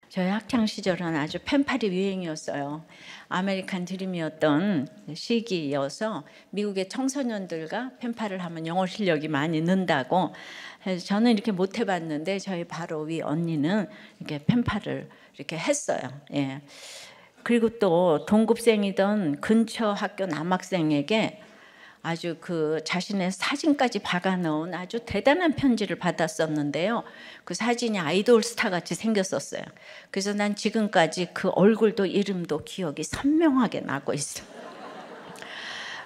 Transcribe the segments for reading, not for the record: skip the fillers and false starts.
저희 학창 시절은 아주 펜팔이 유행이었어요. 아메리칸 드림이었던 시기여서 미국의 청소년들과 펜팔을 하면 영어 실력이 많이 는다고 해서 저는 이렇게 못 해봤는데 저희 바로 위 언니는 이렇게 펜팔을 이렇게 했어요. 예. 그리고 또 동급생이던 근처 학교 남학생에게 아주 그 자신의 사진까지 박아 넣은 아주 대단한 편지를 받았었는데요. 그 사진이 아이돌 스타 같이 생겼었어요. 그래서 난 지금까지 그 얼굴도 이름도 기억이 선명하게 나고 있어요.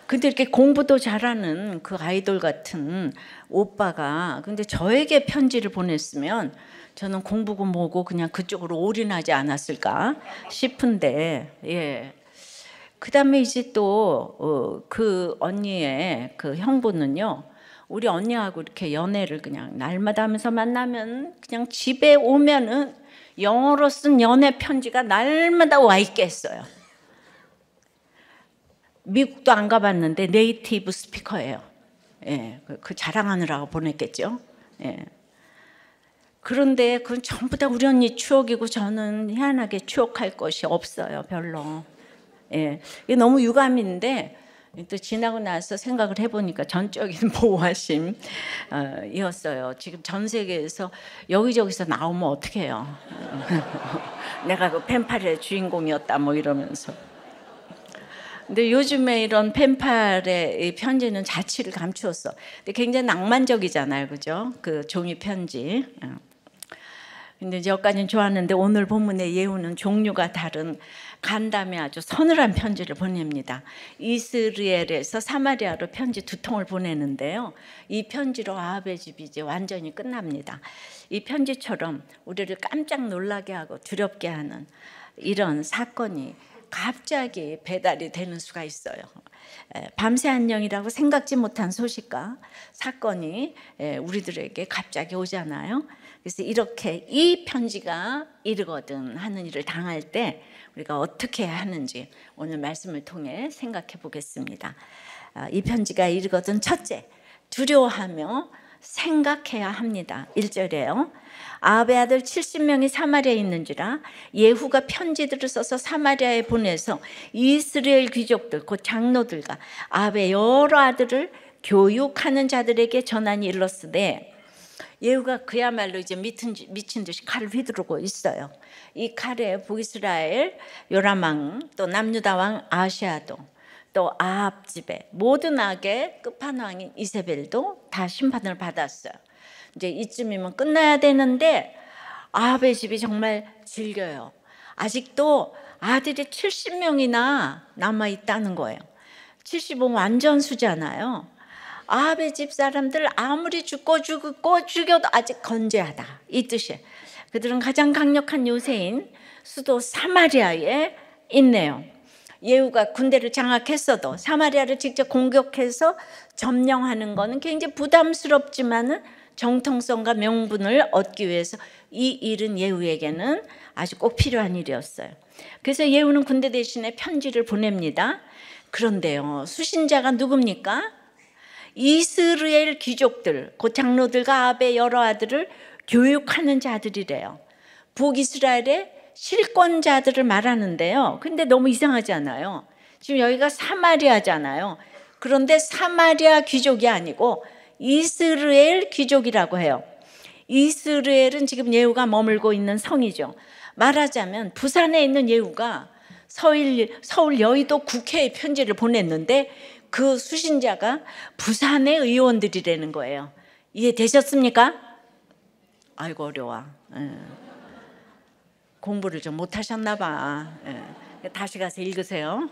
근데 이렇게 공부도 잘하는 그 아이돌 같은 오빠가 근데 저에게 편지를 보냈으면 저는 공부고 뭐고 그냥 그쪽으로 올인하지 않았을까 싶은데, 예. 그 다음에 이제 또 그 언니의 그 형부는요, 우리 언니하고 이렇게 연애를 그냥 날마다 하면서 만나면 그냥 집에 오면은 영어로 쓴 연애 편지가 날마다 와 있게 했어요. 미국도 안 가봤는데 네이티브 스피커예요. 예, 그 자랑하느라고 보냈겠죠. 예. 그런데 그건 전부 다 우리 언니 추억이고 저는 희한하게 추억할 것이 없어요, 별로. 예, 이게 너무 유감인데 또 지나고 나서 생각을 해보니까 전적인 보호하심 이었어요. 지금 전 세계에서 여기저기서 나오면 어떡해요. 내가 그 펜팔의 주인공이었다 뭐 이러면서. 근데 요즘에 이런 펜팔의 편지는 자취를 감추었어. 근데 굉장히 낭만적이잖아요, 그죠? 그 종이 편지. 근데 이제 여기까지는 좋았는데 오늘 본문의 예후는 종류가 다른 간담회 아주 서늘한 편지를 보냅니다. 이스라엘에서 사마리아로 편지 2통을 보내는데요. 이 편지로 아합의 집이 이제 완전히 끝납니다. 이 편지처럼 우리를 깜짝 놀라게 하고 두렵게 하는 이런 사건이 갑자기 배달이 되는 수가 있어요. 밤새 안녕이라고 생각지 못한 소식과 사건이 우리들에게 갑자기 오잖아요. 그래서 이렇게 이 편지가 이르거든 하는 일을 당할 때 우리가 어떻게 해야 하는지 오늘 말씀을 통해 생각해 보겠습니다. 이 편지가 이르거든 첫째, 두려워하며 생각해야 합니다. 1절에요. 아합의 아들 70명이 사마리아에 있는지라 예후가 편지들을 써서 사마리아에 보내서 이스라엘 귀족들 곧 장로들과 아합의 여러 아들을 교육하는 자들에게 전하니 일렀으되 예후가 그야말로 이제 미친 듯이 칼을 휘두르고 있어요. 이 칼에 북이스라엘 요람왕 또 남유다 왕 아시아도 또 아합 집에 모든 악의 끝판왕인 이세벨도 다 심판을 받았어요. 이제 이쯤이면 끝나야 되는데 아합의 집이 정말 질겨요. 아직도 아들이 70명이나 남아 있다는 거예요. 70은 완전 수잖아요. 아합의 집 사람들 아무리 죽고 죽여도 아직 건재하다 이 뜻이에요. 그들은 가장 강력한 요새인 수도 사마리아에 있네요. 예후가 군대를 장악했어도 사마리아를 직접 공격해서 점령하는 것은 굉장히 부담스럽지만은 정통성과 명분을 얻기 위해서 이 일은 예후에게는 아주 꼭 필요한 일이었어요. 그래서 예후는 군대 대신에 편지를 보냅니다. 그런데요, 수신자가 누굽니까? 이스라엘 귀족들, 그 장로들과 아합의 여러 아들을 교육하는 자들이래요. 북이스라엘의 실권자들을 말하는데요. 근데 너무 이상하지 않아요? 지금 여기가 사마리아잖아요. 그런데 사마리아 귀족이 아니고 이스라엘 귀족이라고 해요. 이스라엘은 지금 예후가 머물고 있는 성이죠. 말하자면 부산에 있는 예후가 서울 여의도 국회에 편지를 보냈는데 그 수신자가 부산의 의원들이라는 거예요. 이해되셨습니까? 아이고 어려워. 공부를 좀 못하셨나 봐. 다시 가서 읽으세요.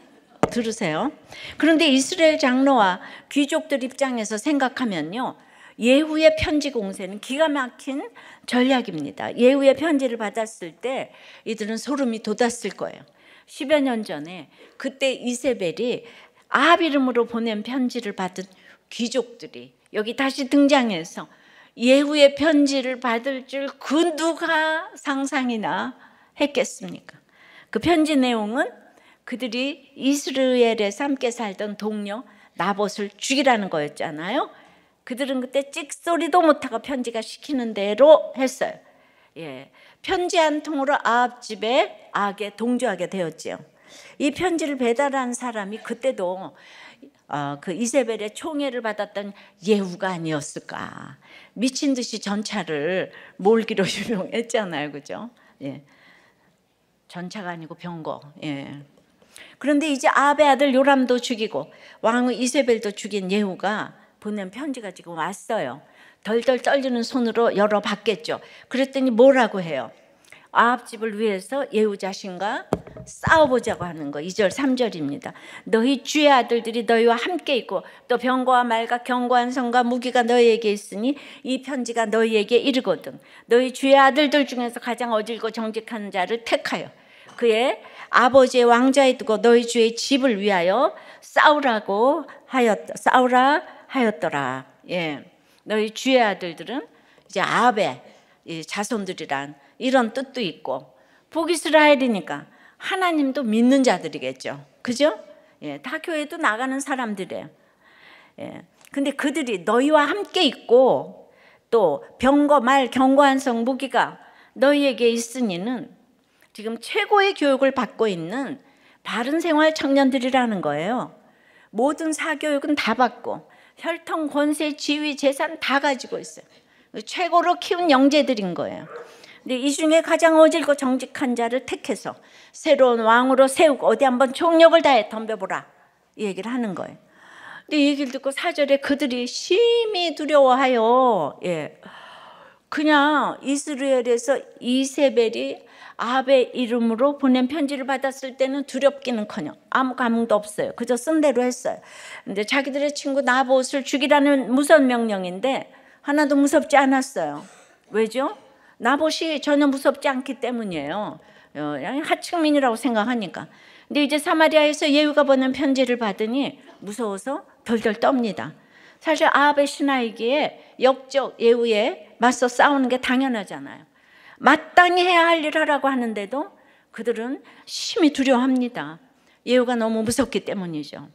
들으세요. 그런데 이스라엘 장로와 귀족들 입장에서 생각하면요, 예후의 편지 공세는 기가 막힌 전략입니다. 예후의 편지를 받았을 때 이들은 소름이 돋았을 거예요. 10여 년 전에 그때 이세벨이 아합 이름으로 보낸 편지를 받은 귀족들이 여기 다시 등장해서 예후의 편지를 받을 줄 그 누가 상상이나 했겠습니까? 그 편지 내용은 그들이 이스라엘에서 함께 살던 동료 나봇을 죽이라는 거였잖아요. 그들은 그때 찍소리도 못하고 편지가 시키는 대로 했어요. 예, 편지 한 통으로 아합 집에 악에 동조하게 되었지요. 이 편지를 배달한 사람이 그때도 그 이세벨의 총애를 받았던 예후가 아니었을까. 미친 듯이 전차를 몰기로 유명했잖아요, 그죠? 예. 전차가 아니고 병거. 예. 그런데 이제 아합의 아들 요람도 죽이고 왕후 이세벨도 죽인 예후가 보낸 편지가 지금 왔어요. 덜덜 떨리는 손으로 열어봤겠죠. 그랬더니 뭐라고 해요? 아합 집을 위해서 예후 자신과 싸워보자고 하는 거. 2절 3절입니다. 너희 주의 아들들이 너희와 함께 있고 또 병거와 말과 견고한 성과 무기가 너희에게 있으니 이 편지가 너희에게 이르거든. 너희 주의 아들들 중에서 가장 어질고 정직한 자를 택하여 그의 아버지의 왕좌에 두고 너희 주의 집을 위하여 싸우라 하였더라. 예. 너희 주의 아들들은 이제 아합의 자손들이란 이런 뜻도 있고 북이스라엘이니까 하나님도 믿는 자들이겠죠. 그죠? 예, 다 교회도 나가는 사람들이에요. 예. 근데 그들이 너희와 함께 있고 또 병거 말 견고한 성 무기가 너희에게 있으니는 지금 최고의 교육을 받고 있는 바른 생활 청년들이라는 거예요. 모든 사교육은 다 받고 혈통, 권세, 지위, 재산 다 가지고 있어요. 최고로 키운 영재들인 거예요. 근데 이 중에 가장 어질고 정직한 자를 택해서 새로운 왕으로 세우고 어디 한번 총력을 다해 덤벼보라 이 얘기를 하는 거예요. 근데 이 얘기를 듣고 4절에 그들이 심히 두려워하여 그냥 이스라엘에서 이세벨이 아합의 이름으로 보낸 편지를 받았을 때는 두렵기는커녕 아무 감흥도 없어요. 그저 쓴 대로 했어요. 근데 자기들의 친구 나봇을 죽이라는 무선 명령인데 하나도 무섭지 않았어요. 왜죠? 나봇이 전혀 무섭지 않기 때문이에요. 하층민이라고 생각하니까. 근데 이제 사마리아에서 예후가 보낸 편지를 받으니 무서워서 덜덜 떱니다. 사실 아합의 신하이기에 역적 예후에 맞서 싸우는 게 당연하잖아요. 마땅히 해야 할 일 하라고 하는데도 그들은 심히 두려워합니다. 예후가 너무 무섭기 때문이죠.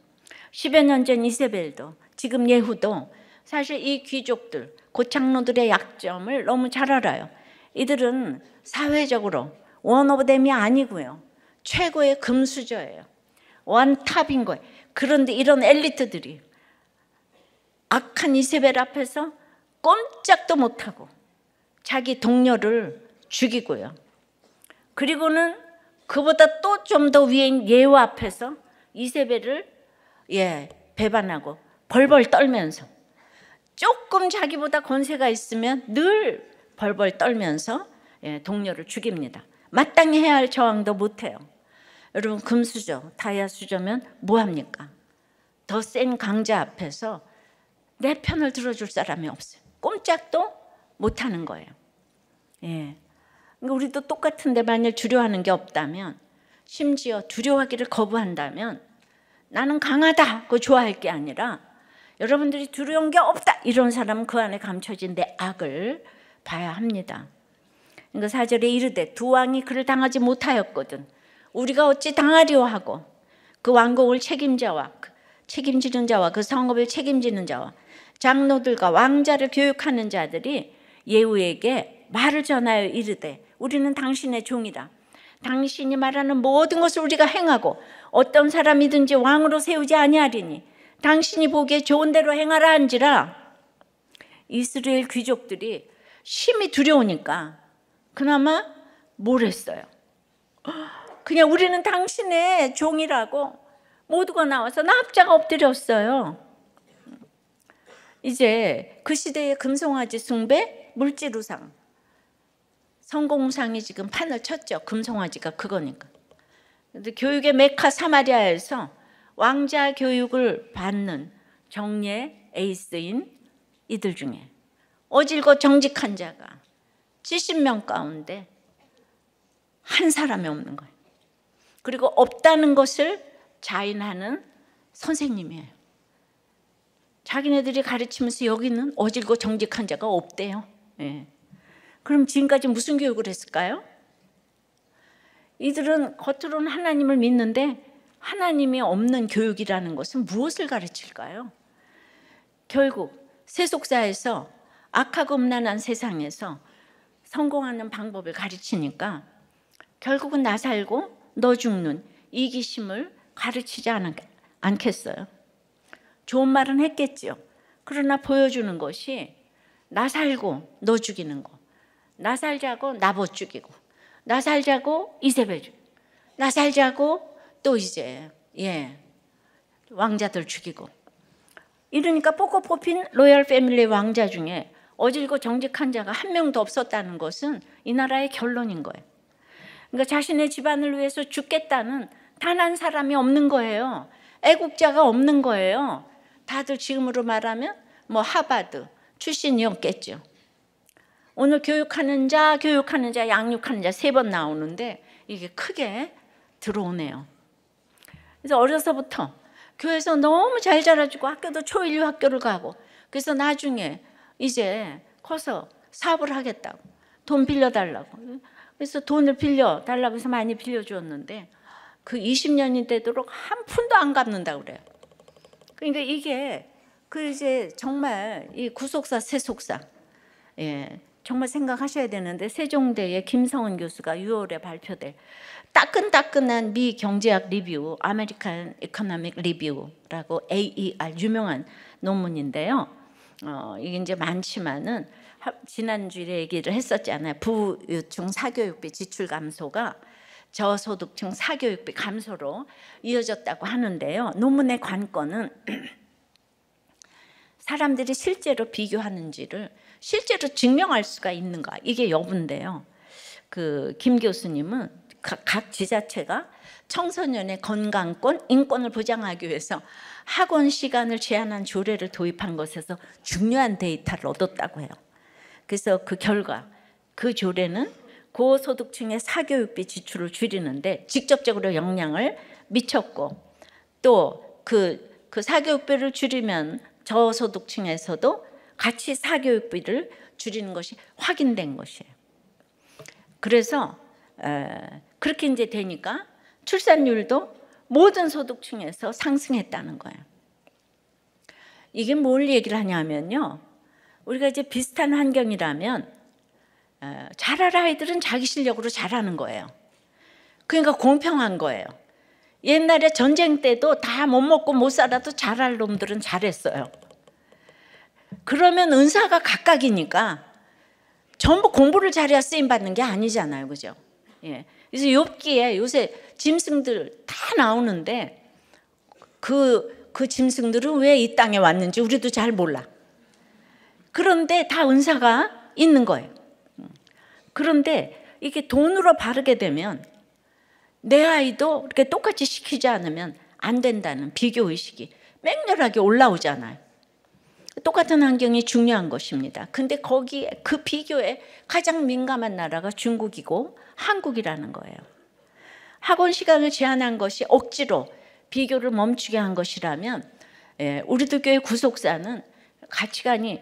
10여 년 전 이세벨도 지금 예후도 사실 이 귀족들, 고창노들의 약점을 너무 잘 알아요. 이들은 사회적으로 원 오브 댐이 아니고요. 최고의 금수저예요. 원탑인 거예요. 그런데 이런 엘리트들이 악한 이세벨 앞에서 꼼짝도 못하고 자기 동료를 죽이고요. 그리고는 그보다 또 좀 더 위인 예후 앞에서 이세벨을 배반하고 벌벌 떨면서 조금 자기보다 권세가 있으면 늘 벌벌 떨면서 동료를 죽입니다. 마땅히 해야 할 저항도 못해요. 여러분 금수저, 다이아수저면 뭐합니까? 더 센 강자 앞에서 내 편을 들어줄 사람이 없어요. 꼼짝도 못하는 거예요. 그러니까 우리도 똑같은데 만일 두려워하는 게 없다면, 심지어 두려워하기를 거부한다면 나는 강하다 그거 좋아할 게 아니라 여러분들이 두려운 게 없다 이런 사람은 그 안에 감춰진 내 악을 봐야 합니다. 그러니까 4절에 이르되 두 왕이 그를 당하지 못하였거든 우리가 어찌 당하리오 하고 그 왕궁을 책임지는 자와 그 성읍을 책임지는 자와 장로들과 왕자를 교육하는 자들이 예후에게 말을 전하여 이르되 우리는 당신의 종이라. 당신이 말하는 모든 것을 우리가 행하고 어떤 사람이든지 왕으로 세우지 아니하리니 당신이 보기에 좋은 대로 행하라 한지라. 이스라엘 귀족들이 심히 두려우니까 그나마 뭘 했어요? 그냥 우리는 당신의 종이라고 모두가 나와서 납작 엎드렸어요. 이제 그 시대의 금송아지 숭배, 물지루상, 성공상이 지금 판을 쳤죠. 금송아지가 그거니까. 근데 교육의 메카 사마리아에서 왕자 교육을 받는 정예 에이스인 이들 중에 어질고 정직한 자가 70명 가운데 한 사람이 없는 거예요. 그리고 없다는 것을 자인하는 선생님이에요. 자기네들이 가르치면서 여기는 어질고 정직한 자가 없대요. 그럼 지금까지 무슨 교육을 했을까요? 이들은 겉으로는 하나님을 믿는데 하나님이 없는 교육이라는 것은 무엇을 가르칠까요? 결국 세속사에서 악하고 음란한 세상에서 성공하는 방법을 가르치니까 결국은 나 살고 너 죽는 이기심을 가르치지 않겠어요. 좋은 말은 했겠죠. 그러나 보여주는 것이 나 살고 너 죽이는 거, 나 살자고 나봇 죽이고, 나 살자고 이세벨 죽이고, 나 살자고 또 이제 왕자들 죽이고. 이러니까 뽑고 뽑힌 로열 패밀리 왕자 중에 어질고 정직한 자가 한 명도 없었다는 것은 이 나라의 결론인 거예요. 그러니까 자신의 집안을 위해서 죽겠다는 단 한 사람이 없는 거예요. 애국자가 없는 거예요. 다들 지금으로 말하면 뭐 하버드 출신이었겠죠. 오늘 교육하는 자, 양육하는 자 3번 나오는데 이게 크게 들어오네요. 그래서 어려서부터 교회에서 너무 잘 자라주고 학교도 초일류 학교를 가고, 그래서 나중에 이제 커서 사업을 하겠다고 돈 빌려달라고, 그래서 돈을 빌려달라고 해서 많이 빌려주었는데 그 20년이 되도록 한 푼도 안 갚는다고 그래요. 그러니까 이게 그 이제 정말 이 구속사 세속사, 정말 생각하셔야 되는데, 세종대의 김성은 교수가 6월에 발표될 따끈따끈한 미 경제학 리뷰, 아메리칸 이코노믹 리뷰라고 AER 유명한 논문인데요. 이게 이제 많지만은 지난주에 얘기를 했었잖아요. 부유층 사교육비 지출 감소가 저소득층 사교육비 감소로 이어졌다고 하는데요. 논문의 관건은 사람들이 실제로 비교하는지를 실제로 증명할 수가 있는가, 이게 여부인데요. 그 김 교수님은 각 지자체가 청소년의 건강권, 인권을 보장하기 위해서 학원 시간을 제한한 조례를 도입한 것에서 중요한 데이터를 얻었다고 해요. 그래서 그 결과 그 조례는 고소득층의 사교육비 지출을 줄이는데 직접적으로 영향을 미쳤고, 또 그 사교육비를 줄이면 저소득층에서도 같이 사교육비를 줄이는 것이 확인된 것이에요. 그래서 그렇게 이제 되니까 출산율도 모든 소득층에서 상승했다는 거예요. 이게 뭘 얘기를 하냐면요, 우리가 이제 비슷한 환경이라면 잘할 아이들은 자기 실력으로 잘하는 거예요. 그러니까 공평한 거예요. 옛날에 전쟁 때도 다 못 먹고 못 살아도 잘할 놈들은 잘했어요. 그러면 은사가 각각이니까 전부 공부를 잘해야 쓰임 받는 게 아니잖아요, 그죠? 그래서 욥기에 요새 짐승들 다 나오는데 그 짐승들은 왜 이 땅에 왔는지 우리도 잘 몰라. 그런데 다 은사가 있는 거예요. 그런데 이게 돈으로 바르게 되면 내 아이도 이렇게 똑같이 시키지 않으면 안 된다는 비교의식이 맹렬하게 올라오잖아요. 똑같은 환경이 중요한 것입니다. 근데 거기에 그 비교에 가장 민감한 나라가 중국이고 한국이라는 거예요. 학원 시간을 제한한 것이 억지로 비교를 멈추게 한 것이라면, 우리들 교회 구속사는 가치관이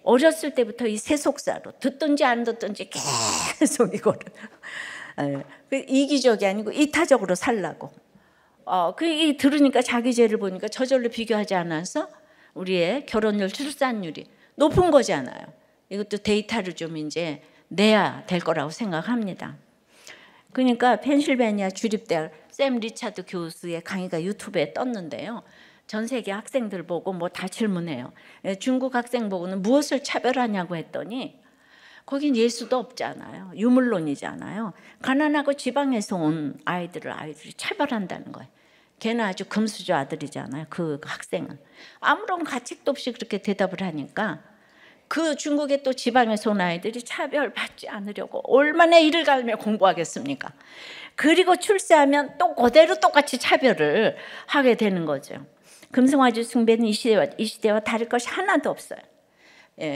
어렸을 때부터 이 세속사로 듣든지 안 듣든지 계속 이거를 이기적이 아니고 이타적으로 살라고. 그 들으니까 자기 죄를 보니까 저절로 비교하지 않아서 우리의 결혼율, 출산율이 높은 거잖아요. 이것도 데이터를 좀 이제 내야 될 거라고 생각합니다. 그러니까 펜실베니아 주립대학 샘 리차드 교수의 강의가 유튜브에 떴는데요. 전 세계 학생들 보고 뭐 다 질문해요. 중국 학생 보고는 무엇을 차별하냐고 했더니 거긴 예수도 없잖아요. 유물론이잖아요. 가난하고 지방에서 온 아이들이 차별한다는 거예요. 걔는 아주 금수저 아들이잖아요. 그 학생은 아무런 가책도 없이 그렇게 대답을 하니까 그 중국의 또 지방에서 온 아이들이 차별받지 않으려고 얼마나 이를 갈며 공부하겠습니까? 그리고 출세하면 또 그대로 똑같이 차별을 하게 되는 거죠. 금성화주 숭배는 이 시대와 다를 것이 하나도 없어요.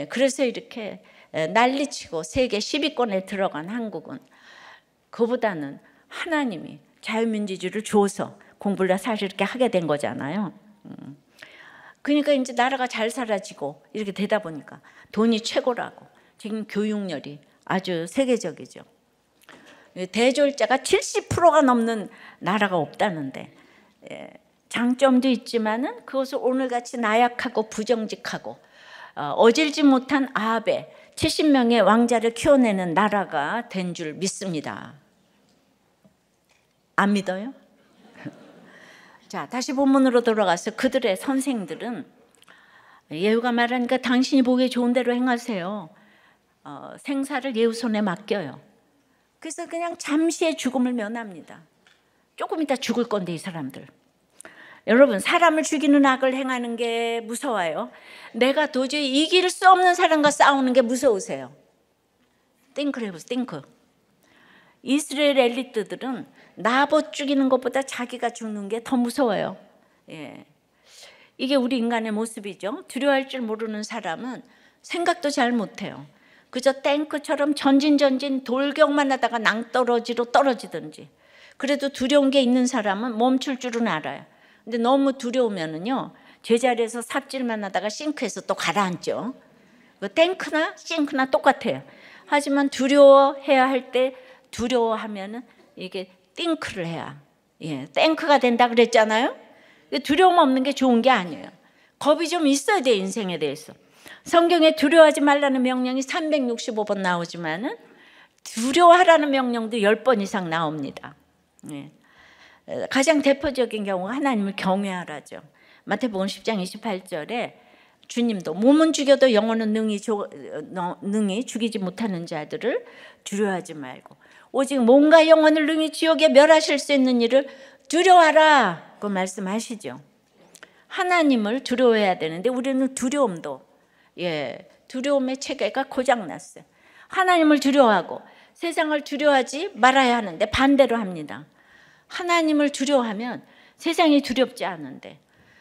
그래서 이렇게 난리치고 세계 10위권에 들어간 한국은 그보다는 하나님이 자유민주주의를 줘서 공부를 사실 이렇게 하게 된 거잖아요. 그러니까 이제 나라가 잘 살아지고 이렇게 되다 보니까 돈이 최고라고. 지금 교육열이 아주 세계적이죠. 대졸자가 70%가 넘는 나라가 없다는데, 장점도 있지만은 그것을 오늘같이 나약하고 부정직하고 어질지 못한 아베 70명의 왕자를 키워내는 나라가 된 줄 믿습니다. 안 믿어요? 자, 다시 본문으로 돌아가서 그들의 선생들은 예후가 말하니까 당신이 보기에 좋은 대로 행하세요. 생사를 예후 손에 맡겨요. 그래서 그냥 잠시의 죽음을 면합니다. 조금 이따 죽을 건데 이 사람들. 여러분, 사람을 죽이는 악을 행하는 게 무서워요. 내가 도저히 이길 수 없는 사람과 싸우는 게 무서우세요. 띵크를 해보세요. 띵크. 이스라엘 엘리트들은 나봇 죽이는 것보다 자기가 죽는 게 더 무서워요. 예. 이게 우리 인간의 모습이죠. 두려워할 줄 모르는 사람은 생각도 잘 못해요. 그저 탱크처럼 전진 돌격만 하다가 낭떠러지로 떨어지든지. 그래도 두려운 게 있는 사람은 멈출 줄은 알아요. 근데 너무 두려우면은요, 제자리에서 삽질만 하다가 싱크에서 또 가라앉죠. 탱크나 싱크나 똑같아요. 하지만 두려워해야 할 때 두려워하면은 이게 띵크를 해야, 탱크가 된다 그랬잖아요. 두려움 없는 게 좋은 게 아니에요. 겁이 좀 있어야 돼, 인생에 대해서. 성경에 두려워하지 말라는 명령이 365번 나오지만은 두려워하라는 명령도 10번 이상 나옵니다. 가장 대표적인 경우가 하나님을 경외하라죠. 마태복음 10장 28절에 주님도 몸은 죽여도 영혼은 능히 죽이지 못하는 자들을 두려워하지 말고 오직 몸과 영혼을 능히 지옥에 멸하실 수 있는 일을 두려워하라 그 말씀하시죠. 하나님을 두려워해야 되는데 우리는 두려움의 체계가 고장났어요. 하나님을 두려워하고 세상을 두려워하지 말아야 하는데 반대로 합니다. 하나님을 두려워하면 세상이 두렵지 않은데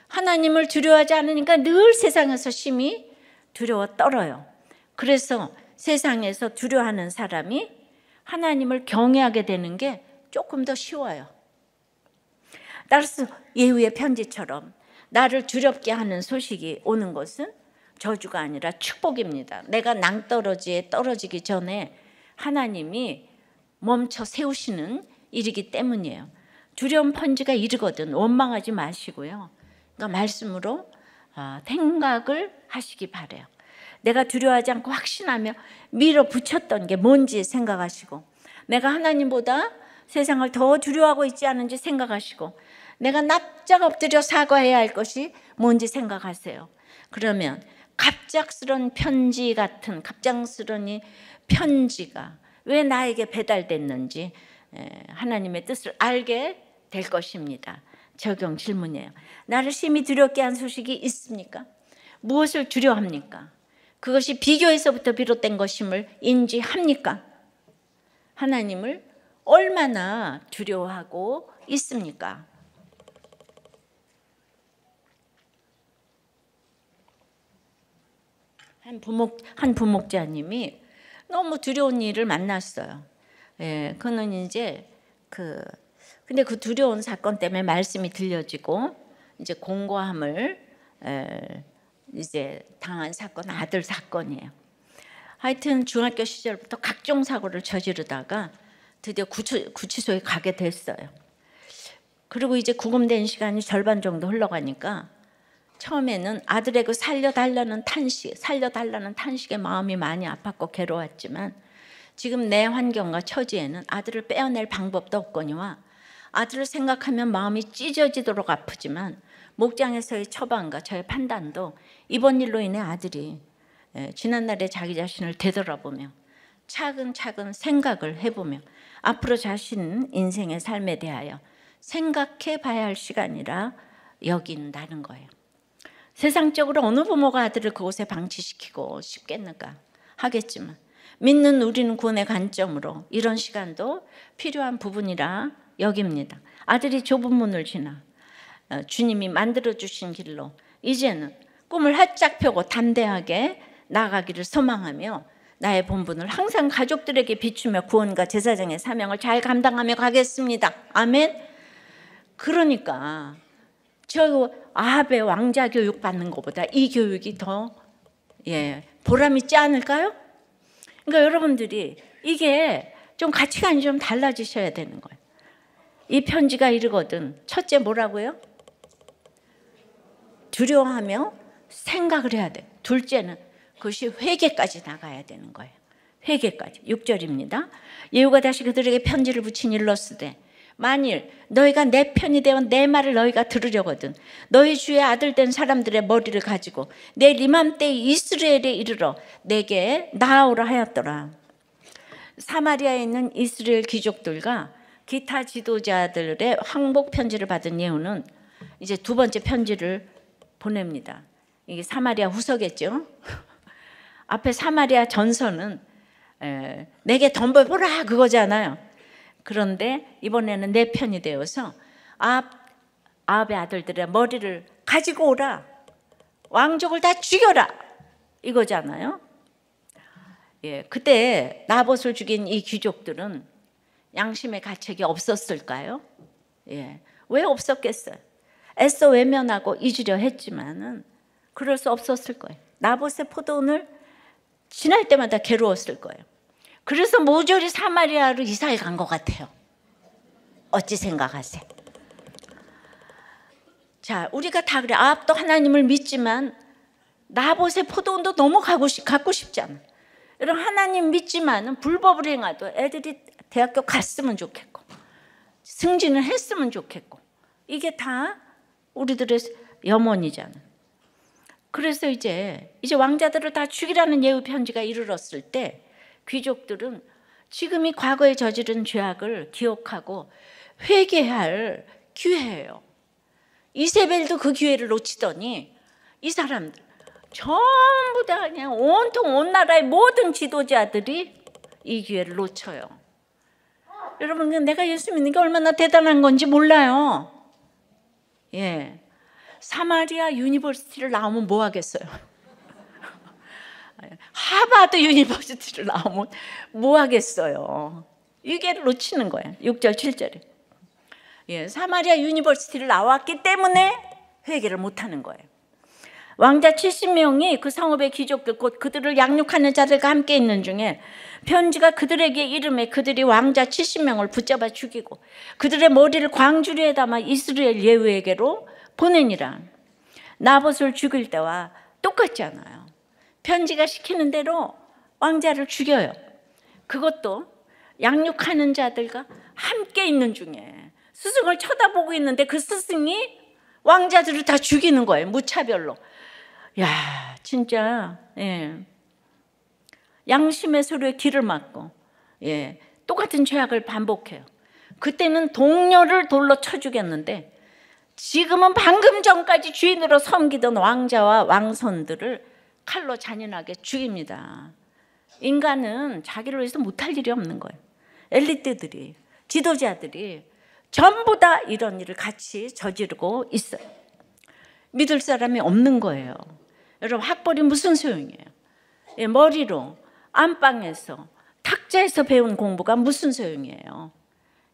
하나님을 두려워하지 않으니까 늘 세상에서 심히 두려워 떨어요. 그래서 세상에서 두려워하는 사람이 하나님을 경외하게 되는 게 조금 더 쉬워요. 따라서 예후의 편지처럼 나를 두렵게 하는 소식이 오는 것은 저주가 아니라 축복입니다. 내가 낭떠러지에 떨어지기 전에 하나님이 멈춰 세우시는 일이기 때문이에요. 두려움 편지가 이르거든 원망하지 마시고요. 그러니까 말씀으로 생각을 하시기 바래요. 내가 두려워하지 않고 확신하며 밀어붙였던 게 뭔지 생각하시고, 내가 하나님보다 세상을 더 두려워하고 있지 않은지 생각하시고, 내가 납작 엎드려 사과해야 할 것이 뭔지 생각하세요. 그러면 갑작스런 편지 같은 갑작스런 이 편지가 왜 나에게 배달됐는지 하나님의 뜻을 알게 될 것입니다. 적용 질문이에요. 나를 심히 두렵게 한 소식이 있습니까? 무엇을 두려워합니까? 그것이 비교에서부터 비롯된 것임을 인지합니까? 하나님을 얼마나 두려워하고 있습니까? 한 부목자님이 너무 두려운 일을 만났어요. 그는 이제 근데 그 두려운 사건 때문에 말씀이 들려지고 이제 공고함을 이제 당한 사건, 아들 사건이에요. 하여튼 중학교 시절부터 각종 사고를 저지르다가 드디어 구치소에 가게 됐어요. 그리고 이제 구금된 시간이 절반 정도 흘러가니까 처음에는 아들의 그 살려달라는 탄식에 마음이 많이 아팠고 괴로웠지만 지금 내 환경과 처지에는 아들을 빼어낼 방법도 없거니와 아들을 생각하면 마음이 찢어지도록 아프지만 목장에서의 처방과 저의 판단도 이번 일로 인해 아들이 지난날에 자기 자신을 되돌아보며 차근차근 생각을 해보며 앞으로 자신 인생의 삶에 대하여 생각해 봐야 할 시간이라 여긴다는 거예요. 세상적으로 어느 부모가 아들을 그곳에 방치시키고 싶겠는가 하겠지만 믿는 우리는 구원의 관점으로 이런 시간도 필요한 부분이라 여깁니다. 아들이 좁은 문을 지나 주님이 만들어주신 길로 이제는 꿈을 활짝 펴고 담대하게 나아가기를 소망하며 나의 본분을 항상 가족들에게 비추며 구원과 제사장의 사명을 잘 감당하며 가겠습니다. 아멘. 그러니까 저 아합의 왕자 교육 받는 것보다 이 교육이 더 보람 있지 않을까요? 그러니까 여러분들이 이게 좀 가치관이 좀 달라지셔야 되는 거예요. 이 편지가 이르거든. 첫째 뭐라고요? 두려워하며 생각을 해야 돼. 둘째는 그것이 회개까지 나가야 되는 거예요. 회개까지. 6절입니다. 예후가 다시 그들에게 편지를 붙인 일러스되 만일 너희가 내 편이 되어 내 말을 너희가 들으려거든 너희 주의 아들 된 사람들의 머리를 가지고 내일 이맘때 이스라엘에 이르러 내게 나아오라 하였더라. 사마리아에 있는 이스라엘 귀족들과 기타 지도자들의 항복 편지를 받은 예후는 이제 두 번째 편지를 보냅니다. 이게 사마리아 후서겠죠. 앞에 사마리아 전서는 내게 덤벼보라 그거잖아요. 그런데 이번에는 내 편이 되어서 아합의 아들들의 머리를 가지고 오라, 왕족을 다 죽여라 이거잖아요. 예, 그때 나봇을 죽인 이 귀족들은 양심의 가책이 없었을까요? 예, 왜 없었겠어요? 애써 외면하고 잊으려 했지만은 그럴 수 없었을 거예요. 나봇의 포도원을 지날 때마다 괴로웠을 거예요. 그래서 모조리 사마리아로 이사를 간 것 같아요. 어찌 생각하세요? 자, 우리가 다 그래. 아합도 하나님을 믿지만 나봇의 포도원도 너무 갖고 싶지 않아. 여러분, 하나님 믿지만은 불법을 행하도 애들이 대학교 갔으면 좋겠고 승진을 했으면 좋겠고 이게 다 우리들의 염원이잖아. 그래서 이제 왕자들을 다 죽이라는 예후 편지가 이르렀을 때 귀족들은 지금이 과거에 저지른 죄악을 기억하고 회개할 기회예요. 이세벨도 그 기회를 놓치더니 이 사람들 전부 다 그냥 온통 온 나라의 모든 지도자들이 이 기회를 놓쳐요. 여러분, 내가 예수 믿는 게 얼마나 대단한 건지 몰라요. 예, 사마리아 유니버시티를 나오면 뭐 하겠어요? 하버드 유니버시티를 나오면 뭐 하겠어요? 이 기회를 놓치는 거예요. 6절 7절에. 예, 사마리아 유니버시티를 나왔기 때문에 회개를 못하는 거예요. 왕자 70명이 그 성읍의 귀족들 곧 그들을 양육하는 자들과 함께 있는 중에 편지가 그들에게 이름에 그들이 왕자 70명을 붙잡아 죽이고 그들의 머리를 광주리에 담아 이스라엘 예후에게로 보내니라. 나봇을 죽일 때와 똑같지 않아요. 편지가 시키는 대로 왕자를 죽여요. 그것도 양육하는 자들과 함께 있는 중에 스승을 쳐다보고 있는데 그 스승이 왕자들을 다 죽이는 거예요. 무차별로. 야, 진짜 양심의 소리에 귀를 막고 똑같은 죄악을 반복해요. 그때는 동료를 돌로 쳐 죽였는데 지금은 방금 전까지 주인으로 섬기던 왕자와 왕손들을 칼로 잔인하게 죽입니다. 인간은 자기를 위해서 못할 일이 없는 거예요. 엘리트들이, 지도자들이 전부 다 이런 일을 같이 저지르고 있어요. 믿을 사람이 없는 거예요. 여러분, 학벌이 무슨 소용이에요? 머리로 안방에서 탁자에서 배운 공부가 무슨 소용이에요?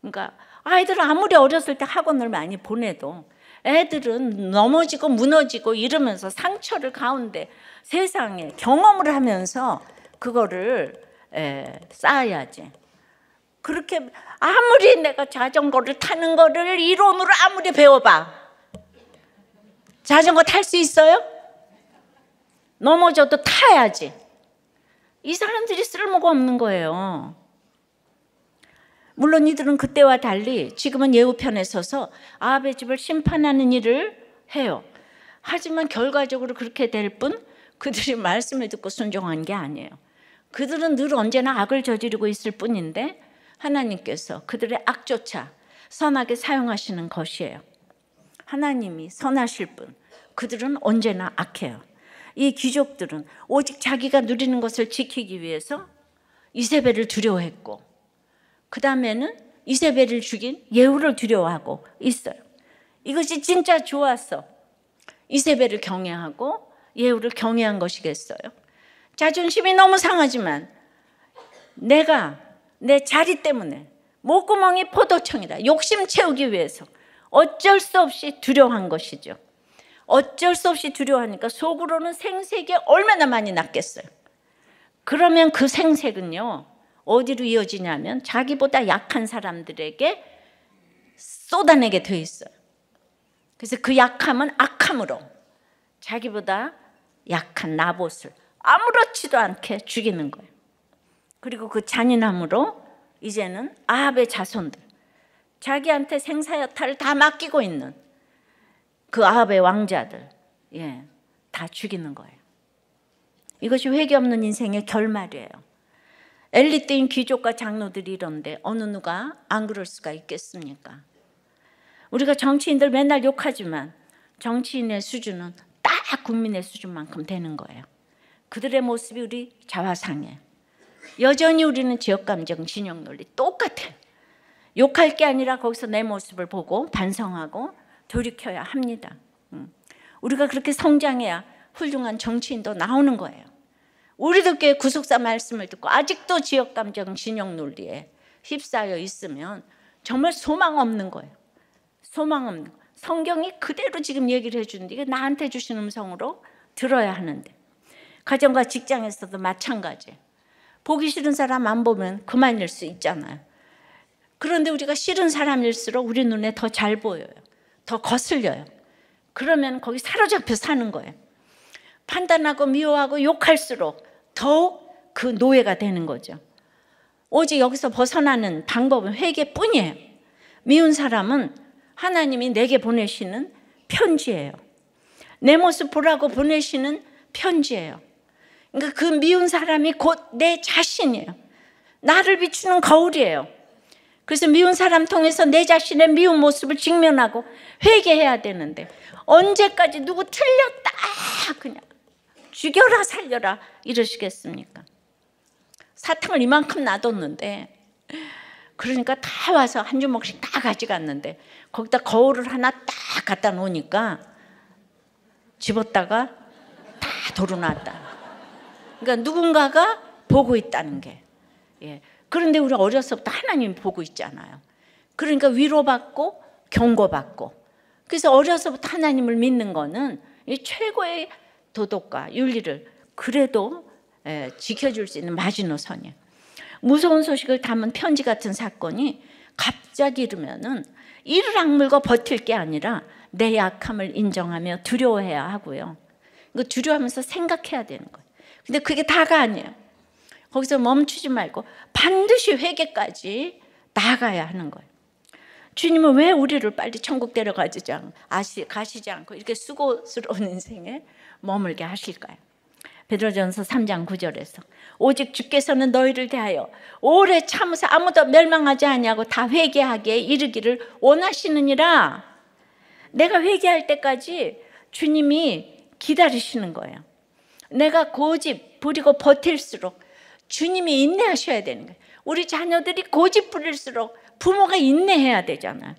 그러니까 아이들은 아무리 어렸을 때 학원을 많이 보내도 애들은 넘어지고 무너지고 이러면서 상처를 가운데 세상에 경험을 하면서 그거를 쌓아야지. 그렇게 아무리 내가 자전거를 타는 거를 이론으로 아무리 배워봐, 자전거 탈 수 있어요? 넘어져도 타야지. 이 사람들이 쓸모가 없는 거예요. 물론 이들은 그때와 달리 지금은 예후편에 서서 아합의 집을 심판하는 일을 해요. 하지만 결과적으로 그렇게 될 뿐 그들이 말씀을 듣고 순종한 게 아니에요. 그들은 늘 언제나 악을 저지르고 있을 뿐인데 하나님께서 그들의 악조차 선하게 사용하시는 것이에요. 하나님이 선하실 뿐 그들은 언제나 악해요. 이 귀족들은 오직 자기가 누리는 것을 지키기 위해서 이세벨을 두려워했고 그 다음에는 이세벨을 죽인 예후를 두려워하고 있어요. 이것이 진짜 좋았어. 이세벨을 경외하고 예후를 경외한 것이겠어요? 자존심이 너무 상하지만 내가 내 자리 때문에 목구멍이 포도청이다. 욕심 채우기 위해서 어쩔 수 없이 두려워한 것이죠. 어쩔 수 없이 두려워하니까 속으로는 생색이 얼마나 많이 났겠어요. 그러면 그 생색은요 어디로 이어지냐면 자기보다 약한 사람들에게 쏟아내게 돼 있어요. 그래서 그 약함은 악함으로 자기보다 약한 나봇을 아무렇지도 않게 죽이는 거예요. 그리고 그 잔인함으로 이제는 아합의 자손들, 자기한테 생사여탈을 다 맡기고 있는 그 아합의 왕자들, 다 죽이는 거예요. 이것이 회개 없는 인생의 결말이에요. 엘리트인 귀족과 장로들이 이런데 어느 누가 안 그럴 수가 있겠습니까? 우리가 정치인들 맨날 욕하지만 정치인의 수준은 딱 국민의 수준만큼 되는 거예요. 그들의 모습이 우리 자화상이에요. 여전히 우리는 지역감정, 진영논리 똑같아요. 욕할 게 아니라 거기서 내 모습을 보고 반성하고 돌이켜야 합니다. 우리가 그렇게 성장해야 훌륭한 정치인도 나오는 거예요. 우리도 교회 구속사 말씀을 듣고 아직도 지역감정, 진영논리에 휩싸여 있으면 정말 소망 없는 거예요. 소망 없는 거. 성경이 그대로 지금 얘기를 해주는데 이게 나한테 주신 음성으로 들어야 하는데, 가정과 직장에서도 마찬가지예요. 보기 싫은 사람 안 보면 그만일 수 있잖아요. 그런데 우리가 싫은 사람일수록 우리 눈에 더 잘 보여요. 더 거슬려요. 그러면 거기 사로잡혀 사는 거예요. 판단하고 미워하고 욕할수록 더욱 그 노예가 되는 거죠. 오직 여기서 벗어나는 방법은 회개뿐이에요. 미운 사람은 하나님이 내게 보내시는 편지예요. 내 모습 보라고 보내시는 편지예요. 그러니까 그 미운 사람이 곧 내 자신이에요. 나를 비추는 거울이에요. 그래서 미운 사람 통해서 내 자신의 미운 모습을 직면하고 회개해야 되는데, 언제까지 누구 틀렸다 그냥 죽여라 살려라 이러시겠습니까? 사탕을 이만큼 놔뒀는데, 그러니까 다 와서 한 주먹씩 다 가져갔는데 거기다 거울을 하나 딱 갖다 놓으니까 집었다가 다 도로놨다. 그러니까 누군가가 보고 있다는 게. 그런데 우리 어려서부터 하나님이 보고 있잖아요. 그러니까 위로받고 경고받고. 그래서 어려서부터 하나님을 믿는 거는 이 최고의 도덕과 윤리를 그래도 지켜줄 수 있는 마지노선이에요. 무서운 소식을 담은 편지 같은 사건이 갑자기 이르면은 이를 악물고 버틸 게 아니라 내 약함을 인정하며 두려워해야 하고요. 이거 두려워하면서 생각해야 되는 거예요. 근데 그게 다가 아니에요. 거기서 멈추지 말고 반드시 회개까지 나아가야 하는 거예요. 주님은 왜 우리를 빨리 천국 데려가시지 않고 이렇게 수고스러운 인생에 머물게 하실까요? 베드로전서 3장 9절에서 오직 주께서는 너희를 대하여 오래 참으사 아무도 멸망하지 아니하고 다 회개하기에 이르기를 원하시느니라. 내가 회개할 때까지 주님이 기다리시는 거예요. 내가 고집 부리고 버틸수록 주님이 인내하셔야 되는 거예요. 우리 자녀들이 고집 부릴수록 부모가 인내해야 되잖아요.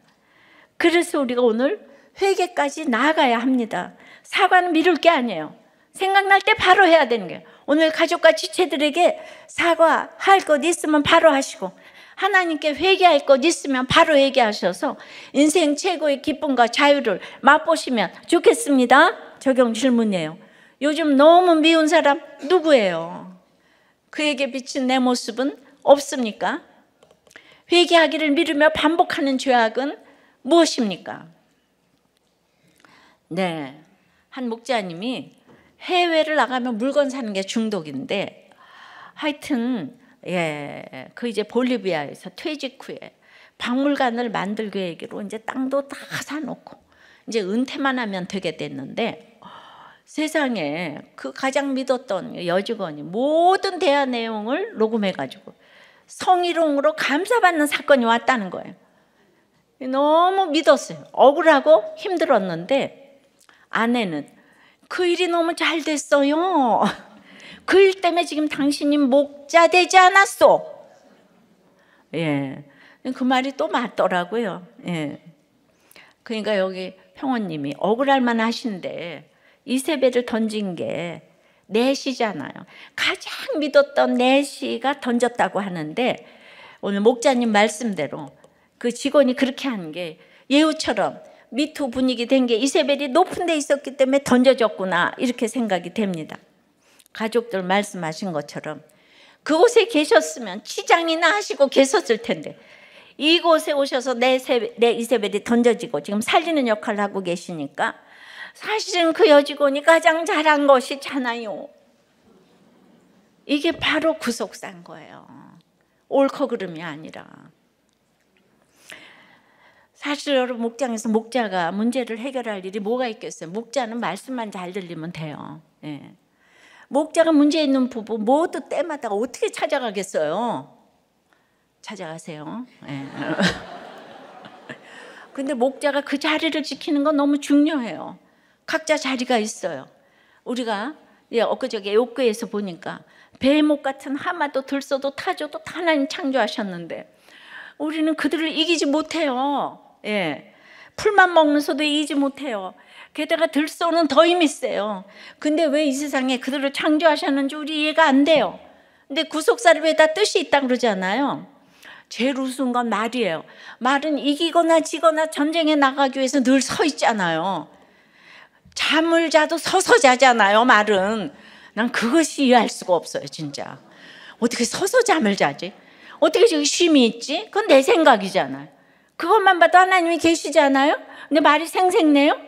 그래서 우리가 오늘 회개까지 나아가야 합니다. 사과는 미룰 게 아니에요. 생각날 때 바로 해야 되는 거예요. 오늘 가족과 지체들에게 사과할 것 있으면 바로 하시고, 하나님께 회개할 것 있으면 바로 회개하셔서 인생 최고의 기쁨과 자유를 맛보시면 좋겠습니다. 적용 질문이에요. 요즘 너무 미운 사람 누구예요? 그에게 비친 내 모습은 없습니까? 회개하기를 미루며 반복하는 죄악은 무엇입니까? 한 목자님이 해외를 나가면 물건 사는 게 중독인데, 하여튼 그 이제 볼리비아에서 퇴직 후에 박물관을 만들 계획으로 이제 땅도 다 사놓고 이제 은퇴만 하면 되게 됐는데, 세상에 그 가장 믿었던 여직원이 모든 대화 내용을 녹음해가지고 성희롱으로 감사받는 사건이 왔다는 거예요. 너무 믿었어요. 억울하고 힘들었는데 아내는 그 일이 너무 잘 됐어요. 그 일 때문에 지금 당신이 목자 되지 않았어. 그 말이 또 맞더라고요. 그러니까 여기 평원님이 억울할 만하신데 이세벨을 던진 게 넷이잖아요. 가장 믿었던 넷이가 던졌다고 하는데, 오늘 목자님 말씀대로 그 직원이 그렇게 한 게 예후처럼 미투 분위기 된 게 이세벨이 높은 데 있었기 때문에 던져졌구나, 이렇게 생각이 됩니다. 가족들 말씀하신 것처럼 그곳에 계셨으면 치장이나 하시고 계셨을 텐데, 이곳에 오셔서 내 이세벨이 던져지고 지금 살리는 역할을 하고 계시니까 사실은 그 여직원이 가장 잘한 것이잖아요. 이게 바로 구속사인 거예요. 옳고 그름이 아니라. 사실 여러분, 목장에서 목자가 문제를 해결할 일이 뭐가 있겠어요? 목자는 말씀만 잘 들리면 돼요. 예. 목자가 문제 있는 부부 모두 때마다 어떻게 찾아가겠어요? 찾아가세요. 예. 근데 목자가 그 자리를 지키는 건 너무 중요해요. 각자 자리가 있어요. 우리가 엊그저께 욥기에서 보니까 베목 같은 하마도 들소도 타조도 다 하나님 창조하셨는데 우리는 그들을 이기지 못해요. 예. 풀만 먹는 소도 이기지 못해요. 게다가 들소는 더 힘이 세요. 근데 왜 이 세상에 그들을 창조하셨는지 우리 이해가 안 돼요. 근데 구속사를 왜 다 뜻이 있다 그러잖아요. 제일 우스운 건 말이에요. 말은 이기거나 지거나 전쟁에 나가기 위해서 늘 서 있잖아요. 잠을 자도 서서 자잖아요. 말은. 난 그것이 이해할 수가 없어요. 진짜. 어떻게 서서 잠을 자지? 어떻게 저기 쉼이 있지? 그건 내 생각이잖아요. 그것만 봐도 하나님이 계시잖아요. 근데 말이 생생내요.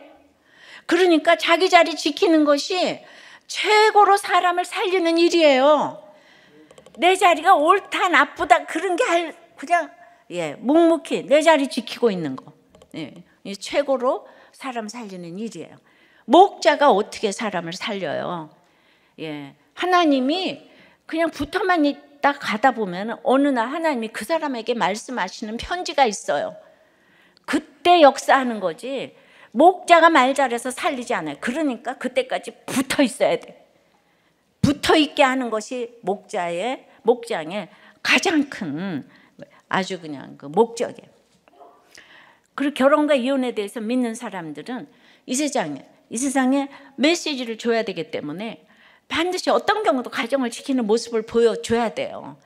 그러니까 자기 자리 지키는 것이 최고로 사람을 살리는 일이에요. 내 자리가 옳다 나쁘다 그런 게 그냥 묵묵히 내 자리 지키고 있는 거. 이게 최고로 사람 살리는 일이에요. 목자가 어떻게 사람을 살려요? 하나님이 그냥 붙어만 있다 가다 보면 어느 날 하나님이 그 사람에게 말씀하시는 편지가 있어요. 그때 역사하는 거지 목자가 말 잘해서 살리지 않아요. 그러니까 그때까지 붙어 있어야 돼. 붙어 있게 하는 것이 목장의 가장 큰 아주 그냥 그 목적이에요. 그리고 결혼과 이혼에 대해서 믿는 사람들은 이 세상에 메시지를 줘야 되기 때문에 반드시 어떤 경우도 가정을 지키는 모습을 보여줘야 돼요.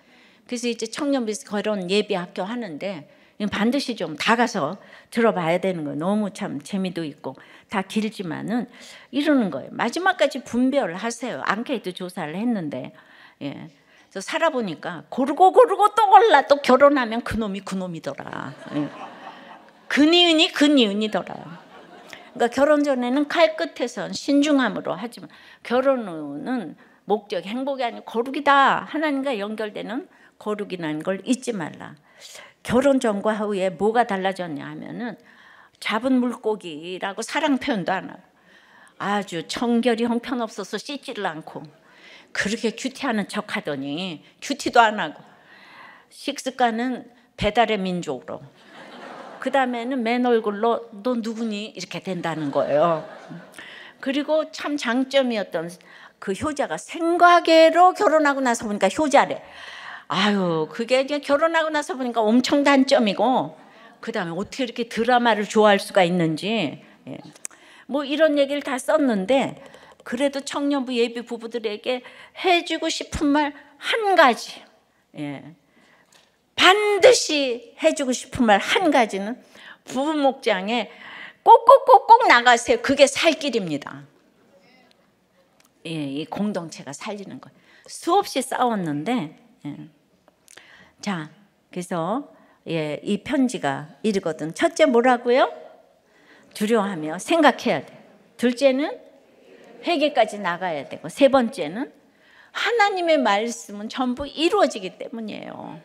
그래서 이제 청년부 결혼 예비 학교 하는데 반드시 좀 다 가서 들어봐야 되는 거예요. 너무 참 재미도 있고 다 길지만은 이러는 거예요. 마지막까지 분별을 하세요. 앙케이트 조사를 했는데 그래서 살아보니까 고르고 또 골라 또 결혼하면 그놈이더라. 근이은이더라. 그러니까 결혼 전에는 칼 끝에선 신중함으로 하지만 결혼 후는 목적이 행복이 아니고 거룩이다. 하나님과 연결되는 거룩이라는 걸 잊지 말라. 결혼 전과 후에 뭐가 달라졌냐 하면은 잡은 물고기라고 사랑 표현도 안 하고 아주 청결이 형편없어서 씻지를 않고 그렇게 큐티하는 척 하더니 큐티도 안 하고 식습관은 배달의 민족으로 그 다음에는 맨 얼굴로 너 누구니? 이렇게 된다는 거예요. 그리고 참 장점이었던 그 효자가 생과계로 결혼하고 나서 보니까 효자래. 아유, 그게 이제 결혼하고 나서 보니까 엄청 단점이고 그 다음에 어떻게 이렇게 드라마를 좋아할 수가 있는지 뭐 이런 얘기를 다 썼는데 그래도 청년부 예비 부부들에게 해주고 싶은 말 한 가지 반드시 해주고 싶은 말 한 가지는 부부 목장에 꼭꼭 나가세요. 그게 살 길입니다. 이 공동체가 살리는 거예요. 수없이 싸웠는데 자, 그래서 이 편지가 이르거든. 첫째 뭐라고요? 두려워하며 생각해야 돼. 둘째는 회개까지 나가야 되고 세 번째는 하나님의 말씀은 전부 이루어지기 때문이에요.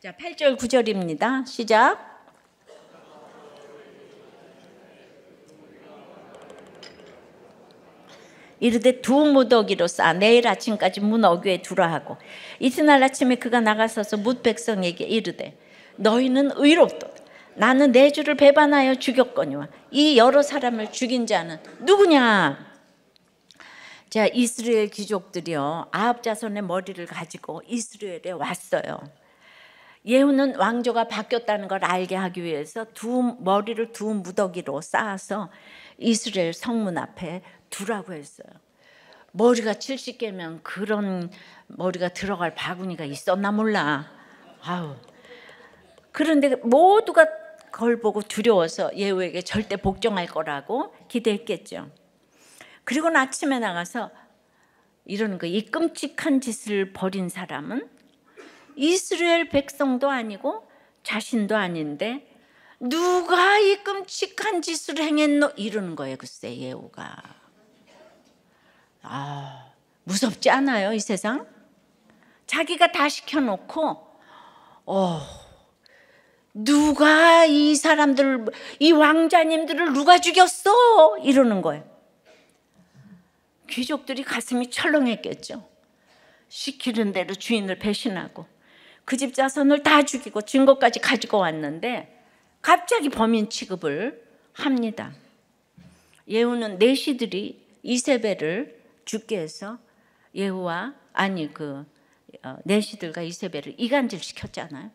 자, 8절 9절입니다. 시작. 이르되 두 무더기로 쌓아 내일 아침까지 문 어귀에 두라 하고 이튿날 아침에 그가 나가서서 뭇 백성에게 이르되 너희는 의롭도다. 나는 내 주를 배반하여 죽였거니와 이 여러 사람을 죽인 자는 누구냐? 자, 이스라엘 귀족들이요 아합 자손의 머리를 가지고 이스라엘에 왔어요. 예후는 왕조가 바뀌었다는 걸 알게 하기 위해서 머리를 두 무더기로 쌓아서 이스라엘 성문 앞에 두라고 했어요. 머리가 70개면 그런 머리가 들어갈 바구니가 있었나 몰라. 아우. 그런데 모두가 그걸 보고 두려워서 예후에게 절대 복종할 거라고 기대했겠죠. 그리고 아침에 나가서 이러는 거, 이 끔찍한 짓을 벌인 사람은 이스라엘 백성도 아니고 자신도 아닌데 누가 이 끔찍한 짓을 행했노? 이러는 거예요. 글쎄 예후가. 무섭지 않아요 이 세상? 자기가 다 시켜놓고 누가 이 사람들, 이 왕자님들을 누가 죽였어? 이러는 거예요. 귀족들이 가슴이 철렁했겠죠. 시키는 대로 주인을 배신하고 그 집 자손을 다 죽이고 증거까지 가지고 왔는데 갑자기 범인 취급을 합니다. 예후는 내시들이 이세벨을 죽게 해서 내시들과 이세벨을 이간질 시켰잖아요.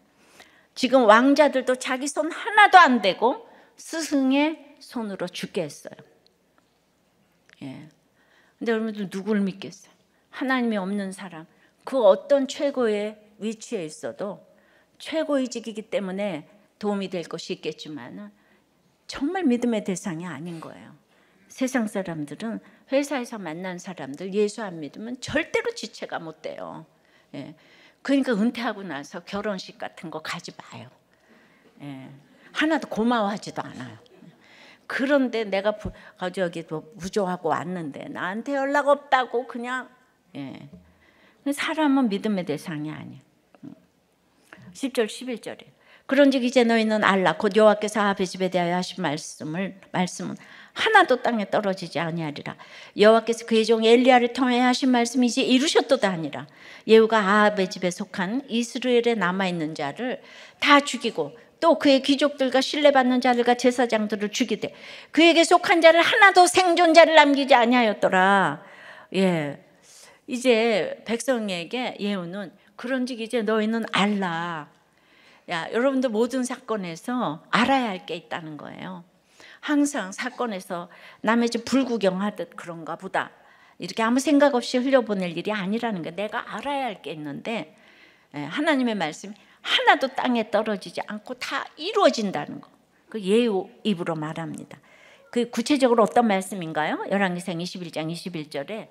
지금 왕자들도 자기 손 하나도 안 대고 스승의 손으로 죽게 했어요. 근데 여러분들 누구를 믿겠어요? 하나님이 없는 사람, 그 어떤 최고의 위치에 있어도 최고의직이기 때문에 도움이 될 것이 있겠지만 정말 믿음의 대상이 아닌 거예요. 세상 사람들은, 회사에서 만난 사람들 예수 안 믿으면 절대로 지체가 못 돼요. 그러니까 은퇴하고 나서 결혼식 같은 거 가지 마요. 하나도 고마워하지도 않아요. 그런데 내가 저기도 부조하고 왔는데 나한테 연락 없다고 그냥. 사람은 믿음의 대상이 아니에요. 10절 11절에 그런즉 이제 너희는 알라 곧 여호와께서 아합의 집에 대하여 하신 말씀은 하나도 땅에 떨어지지 아니하리라. 여호와께서 그의 종 엘리야를 통해 하신 말씀이 이제 이루셨도다 하니라. 예후가 아합의 집에 속한 이스라엘에 남아있는 자를 다 죽이고 또 그의 귀족들과 신뢰받는 자들과 제사장들을 죽이되 그에게 속한 자를 하나도 생존자를 남기지 아니하였더라. 이제 백성에게 예후는 그런즉 이제 너희는 알라. 여러분들 모든 사건에서 알아야 할 게 있다는 거예요. 항상 사건에서 남의 집 불구경하듯 그런가 보다 이렇게 아무 생각 없이 흘려보낼 일이 아니라는 게, 내가 알아야 할 게 있는데 하나님의 말씀이 하나도 땅에 떨어지지 않고 다 이루어진다는 거, 그 예후 입으로 말합니다. 그 구체적으로 어떤 말씀인가요? 열왕기상 21장 21절에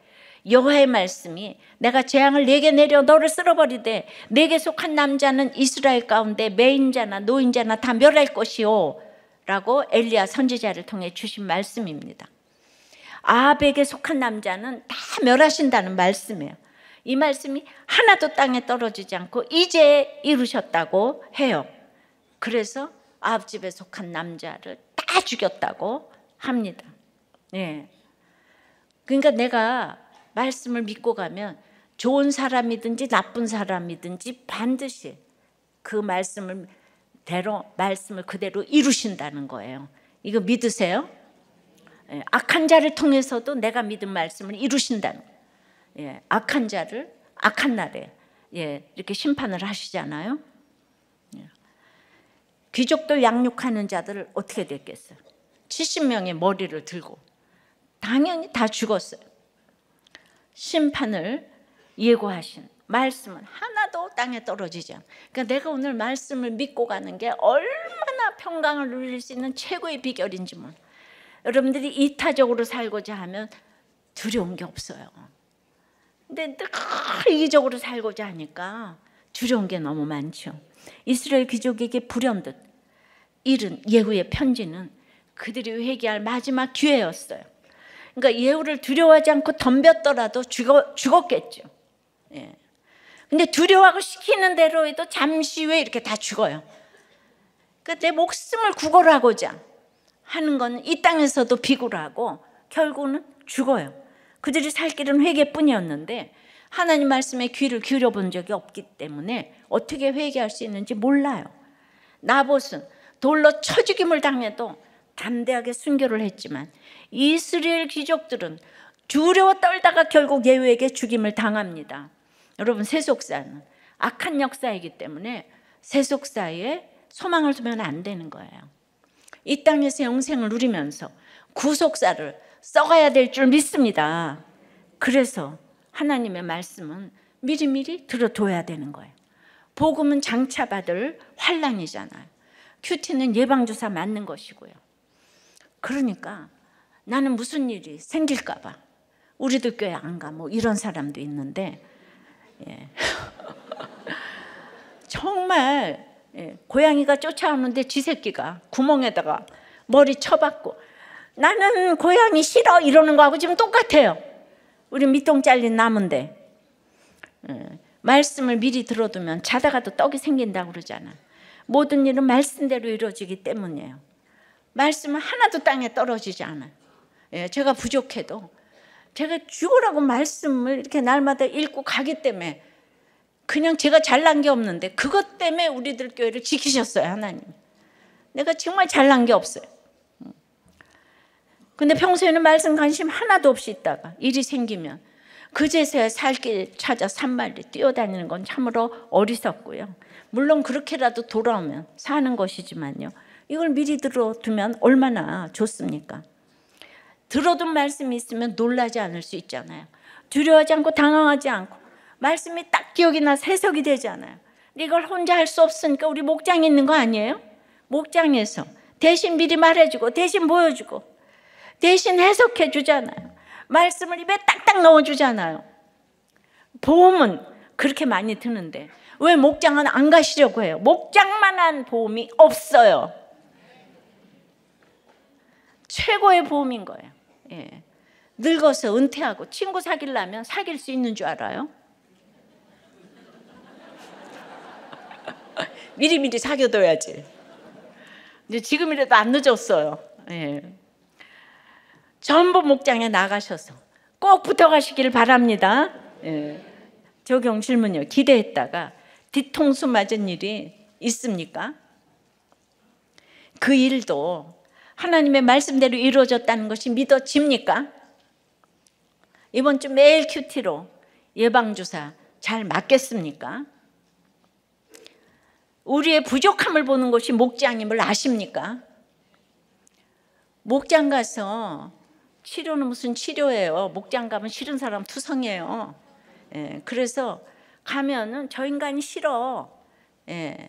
여호와의 말씀이 내가 재앙을 내게 내려 너를 쓸어버리되 내게 속한 남자는 이스라엘 가운데 매인자나 노인자나 다 멸할 것이요 라고 엘리야 선지자를 통해 주신 말씀입니다. 아합에게 속한 남자는 다 멸하신다는 말씀이에요. 이 말씀이 하나도 땅에 떨어지지 않고 이제 이루셨다고 해요. 그래서 아합 집에 속한 남자를 다 죽였다고 합니다. 그러니까 내가 말씀을 믿고 가면 좋은 사람이든지 나쁜 사람이든지 반드시 그 말씀을 그대로 이루신다는 거예요. 이거 믿으세요? 악한 자를 통해서도 내가 믿은 말씀을 이루신다는 거예요. 악한 자를 악한 날에 이렇게 심판을 하시잖아요. 귀족들 양육하는 자들을 어떻게 됐겠어요? 70명의 머리를 들고 당연히 다 죽었어요. 심판을 예고하신 말씀은 하나도 땅에 떨어지지 않아. 그러니까 내가 오늘 말씀을 믿고 가는 게 얼마나 평강을 누릴 수 있는 최고의 비결인지 몰라. 여러분들이 이타적으로 살고자 하면 두려운 게 없어요. 근데 늘 이기적으로 살고자 하니까 두려운 게 너무 많죠. 이스라엘 귀족에게 불현듯 이른 예후의 편지는 그들이 회개할 마지막 기회였어요. 그러니까 예후를 두려워하지 않고 덤볐더라도 죽었겠죠. 근데 두려워하고 시키는 대로 해도 잠시 후에 이렇게 다 죽어요. 그러니까 내 목숨을 구걸하고자 하는 건 이 땅에서도 비굴하고 결국은 죽어요. 그들이 살 길은 회개뿐이었는데 하나님 말씀에 귀를 기울여 본 적이 없기 때문에 어떻게 회개할 수 있는지 몰라요. 나봇은 돌로 쳐 죽임을 당해도 담대하게 순교를 했지만 이스라엘 귀족들은 두려워 떨다가 결국 예후에게 죽임을 당합니다. 여러분, 세속사는 악한 역사이기 때문에 세속사에 소망을 두면 안 되는 거예요. 이 땅에서 영생을 누리면서 구속사를 써가야 될 줄 믿습니다. 그래서 하나님의 말씀은 미리미리 들어둬야 되는 거예요. 복음은 장차받을 환난이잖아요. 큐티는 예방주사 맞는 것이고요. 그러니까 나는 무슨 일이 생길까 봐 우리들 교회 안 가, 뭐 이런 사람도 있는데 정말 고양이가 쫓아오는데 지 새끼가 구멍에다가 머리 쳐박고 나는 고양이 싫어 이러는 거하고 지금 똑같아요. 우리 밑동 잘린 나무인데 말씀을 미리 들어두면 자다가도 떡이 생긴다고 그러잖아요. 모든 일은 말씀대로 이루어지기 때문이에요. 말씀은 하나도 땅에 떨어지지 않아요. 예, 제가 부족해도 제가 죽으라고 말씀을 이렇게 날마다 읽고 가기 때문에 그냥 제가 잘난 게 없는데 그것 때문에 우리들 교회를 지키셨어요, 하나님. 내가 정말 잘난 게 없어요. 근데 평소에는 말씀 관심 하나도 없이 있다가 일이 생기면 그제서야 살 길 찾아 산만리 뛰어다니는 건 참으로 어리석고요. 물론 그렇게라도 돌아오면 사는 것이지만요. 이걸 미리 들어두면 얼마나 좋습니까? 들어둔 말씀이 있으면 놀라지 않을 수 있잖아요. 두려워하지 않고 당황하지 않고 말씀이 딱 기억이 나서 해석이 되잖아요. 이걸 혼자 할 수 없으니까 우리 목장에 있는 거 아니에요? 목장에서 대신 미리 말해주고 대신 보여주고 대신 해석해 주잖아요. 말씀을 입에 딱딱 넣어주잖아요. 보험은 그렇게 많이 드는데 왜 목장은 안 가시려고 해요? 목장만한 보험이 없어요. 최고의 보험인 거예요. 예. 늙어서 은퇴하고 친구 사귀려면 사귈 수 있는 줄 알아요? 미리미리 사귀어둬야지. 근데 지금이라도 안 늦었어요. 예. 전부 목장에 나가셔서 꼭 붙어가시길 바랍니다. 예. 적용 질문이요. 기대했다가 뒤통수 맞은 일이 있습니까? 그 일도 하나님의 말씀대로 이루어졌다는 것이 믿어집니까? 이번 주 매일 큐티로 예방주사 잘 맞겠습니까? 우리의 부족함을 보는 것이 목장임을 아십니까? 목장 가서 치료는 무슨 치료예요? 목장 가면 싫은 사람 투성이에요. 예, 그래서 가면은 저 인간이 싫어. 예,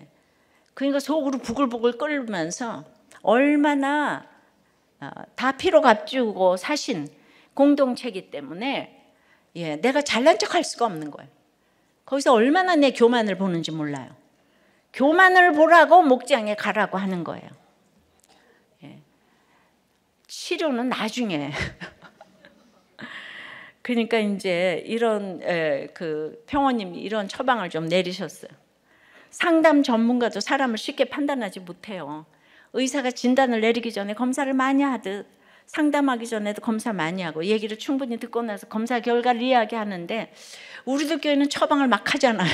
그러니까 속으로 부글부글 끓으면서 얼마나 다 피로 값주고 사신 공동체이기 때문에 예, 내가 잘난 척할 수가 없는 거예요. 거기서 얼마나 내 교만을 보는지 몰라요. 교만을 보라고 목장에 가라고 하는 거예요. 예. 치료는 나중에. 그러니까 이제 이런 그 평원님이 이런 처방을 좀 내리셨어요. 상담 전문가도 사람을 쉽게 판단하지 못해요. 의사가 진단을 내리기 전에 검사를 많이 하듯 상담하기 전에도 검사 많이 하고 얘기를 충분히 듣고 나서 검사 결과를 이야기하는데 우리들 교회는 처방을 막 하잖아요.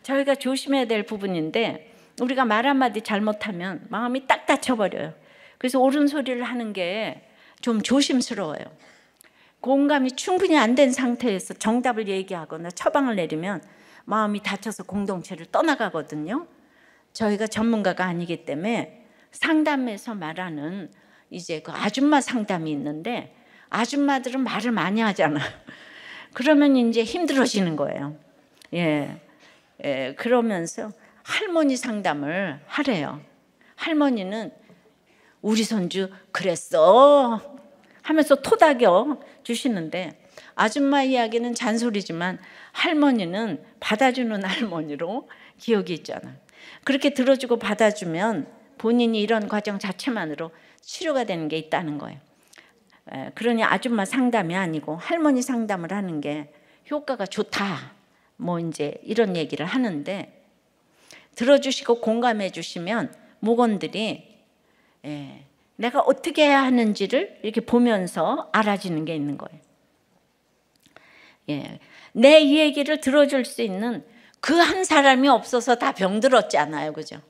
저희가 조심해야 될 부분인데 우리가 말 한마디 잘못하면 마음이 딱 다쳐버려요. 그래서 옳은 소리를 하는 게 좀 조심스러워요. 공감이 충분히 안 된 상태에서 정답을 얘기하거나 처방을 내리면 마음이 다쳐서 공동체를 떠나가거든요. 저희가 전문가가 아니기 때문에 상담에서 말하는 이제 그 아줌마 상담이 있는데 아줌마들은 말을 많이 하잖아요. 그러면 이제 힘들어지는 거예요. 예, 그러면서 할머니 상담을 하래요. 할머니는 우리 손주 그랬어 하면서 토닥여 주시는데 아줌마 이야기는 잔소리지만 할머니는 받아주는 할머니로 기억이 있잖아요. 그렇게 들어주고 받아주면 본인이 이런 과정 자체만으로 치료가 되는 게 있다는 거예요. 그러니 아줌마 상담이 아니고 할머니 상담을 하는 게 효과가 좋다. 뭐 이제 이런 얘기를 하는데 들어주시고 공감해 주시면 목원들이 내가 어떻게 해야 하는지를 이렇게 보면서 알아지는 게 있는 거예요. 내 이 얘기를 들어줄 수 있는 그 한 사람이 없어서 다 병들었잖아요. 그죠?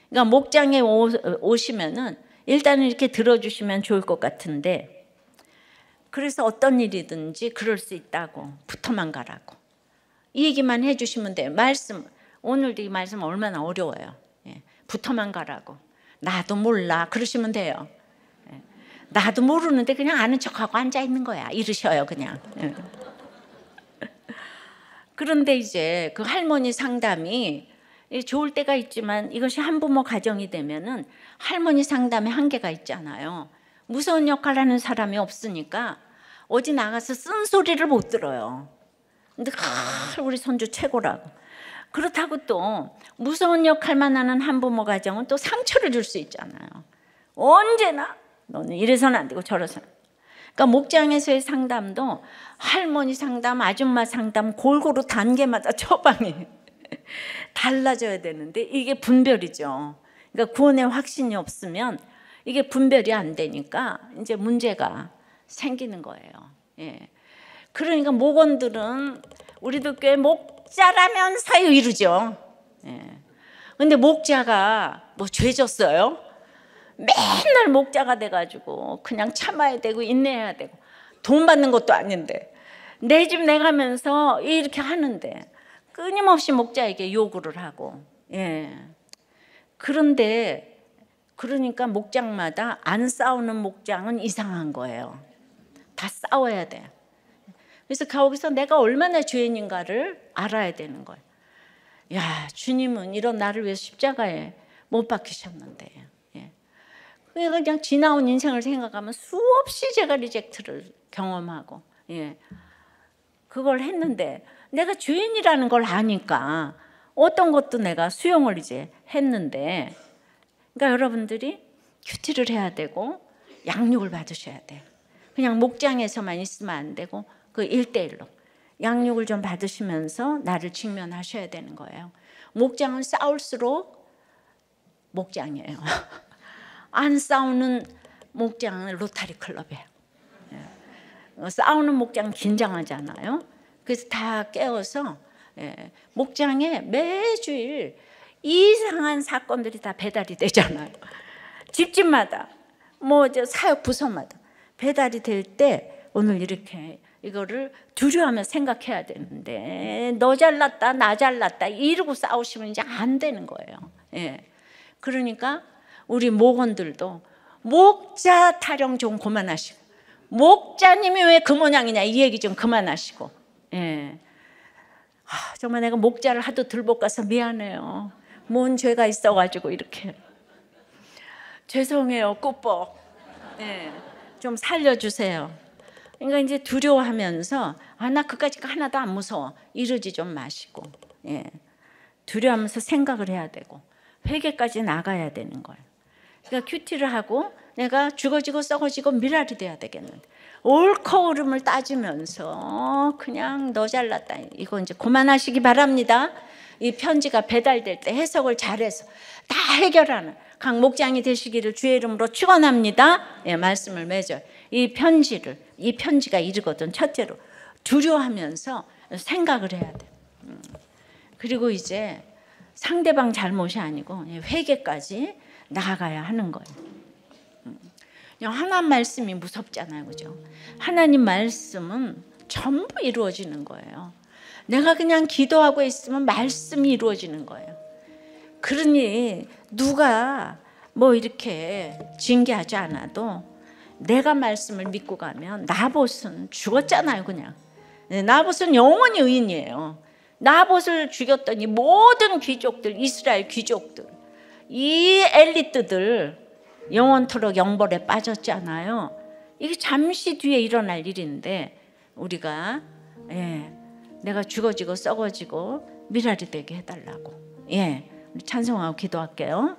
그러니까 목장에 오시면은 일단은 이렇게 들어주시면 좋을 것 같은데 그래서 어떤 일이든지 그럴 수 있다고 붙어만 가라고 이 얘기만 해주시면 돼요. 말씀 오늘도 이 말씀 얼마나 어려워요. 붙어만 가라고 나도 몰라 그러시면 돼요. 나도 모르는데 그냥 아는 척하고 앉아 있는 거야 이러셔요 그냥. 그런데 이제 그 할머니 상담이 좋을 때가 있지만 이것이 한부모 가정이 되면은 할머니 상담에 한계가 있잖아요. 무서운 역할을 하는 사람이 없으니까 어디 나가서 쓴소리를 못 들어요. 근데 우리 손주 최고라고. 그렇다고 또 무서운 역할만 하는 한부모 가정은 또 상처를 줄 수 있잖아요. 언제나 너는 이래서는 안 되고 저래서는. 그러니까 목장에서의 상담도 할머니 상담, 아줌마 상담 골고루 단계마다 처방이 달라져야 되는데 이게 분별이죠. 그러니까 구원의 확신이 없으면 이게 분별이 안 되니까 이제 문제가 생기는 거예요. 예. 그러니까 목원들은 우리도 꽤 목자라면서요 이러죠. 예. 근데 목자가 뭐 죄졌어요? 맨날 목자가 돼가지고 그냥 참아야 되고 인내해야 되고 돈 받는 것도 아닌데 내 집 내가면서 이렇게 하는데 끊임없이 목자에게 요구를 하고. 예. 그런데 그러니까 목장마다 안 싸우는 목장은 이상한 거예요. 다 싸워야 돼. 그래서 거기서 내가 얼마나 죄인인가를 알아야 되는 거예요. 야, 주님은 이런 나를 위해서 십자가에 못 박히셨는데. 예. 그냥 지나온 인생을 생각하면 수없이 제가 리젝트를 경험하고, 예. 그걸 했는데 내가 죄인이라는 걸 아니까 어떤 것도 내가 수용을 이제 했는데, 그러니까 여러분들이 큐티를 해야 되고 양육을 받으셔야 돼요. 그냥 목장에서만 있으면 안 되고 그 1대1로 양육을 좀 받으시면서 나를 직면하셔야 되는 거예요. 목장은 싸울수록 목장이에요. 안 싸우는 목장은 로타리 클럽이에요. 싸우는 목장은 긴장하잖아요. 그래서 다 깨워서 목장에 매주일 이상한 사건들이 다 배달이 되잖아요. 집집마다 뭐 사역 부서마다 배달이 될 때 오늘 이렇게 이거를 두려워하며 생각해야 되는데 너 잘났다 나 잘났다 이러고 싸우시면 이제 안 되는 거예요. 예. 그러니까 우리 목원들도 목자 타령 좀 그만하시고 목자님이 왜 그 모양이냐 이 얘기 좀 그만하시고. 예. 정말 내가 목자를 하도 들볶아서 미안해요. 뭔 죄가 있어가지고 이렇게 죄송해요 꾸뻑. 예. 좀 살려주세요. 그러니까 이제 두려워하면서 나 그까짓 거 하나도 안 무서워 이러지 좀 마시고. 예. 두려워하면서 생각을 해야 되고 회개까지 나가야 되는 거예요. 그러니까 큐티를 하고 내가 죽어지고 썩어지고 미랄이 돼야 되겠는데 옳고 그름을 따지면서 그냥 너 잘났다 이거 이제 그만하시기 바랍니다. 이 편지가 배달될 때 해석을 잘해서 다 해결하는 각 목장이 되시기를 주의 이름으로 축원합니다. 예, 말씀을 맺어요. 이 편지가 이르거든. 첫째로 두려워하면서 생각을 해야 돼. 그리고 이제 상대방 잘못이 아니고 회개까지 나아가야 하는 거예요. 하나님 말씀이 무섭잖아요, 그죠? 하나님 말씀은 전부 이루어지는 거예요. 내가 그냥 기도하고 있으면 말씀이 이루어지는 거예요. 그러니 누가 뭐 이렇게 징계하지 않아도 내가 말씀을 믿고 가면 나봇은 죽었잖아요, 그냥. 나봇은 영원히 의인이에요. 나봇을 죽였더니 모든 귀족들, 이스라엘 귀족들, 이 엘리트들 영원토록 영벌에 빠졌잖아요. 이게 잠시 뒤에 일어날 일인데 우리가 내가 죽어지고 썩어지고 미랄이 되게 해달라고. 우리 찬송하고 기도할게요.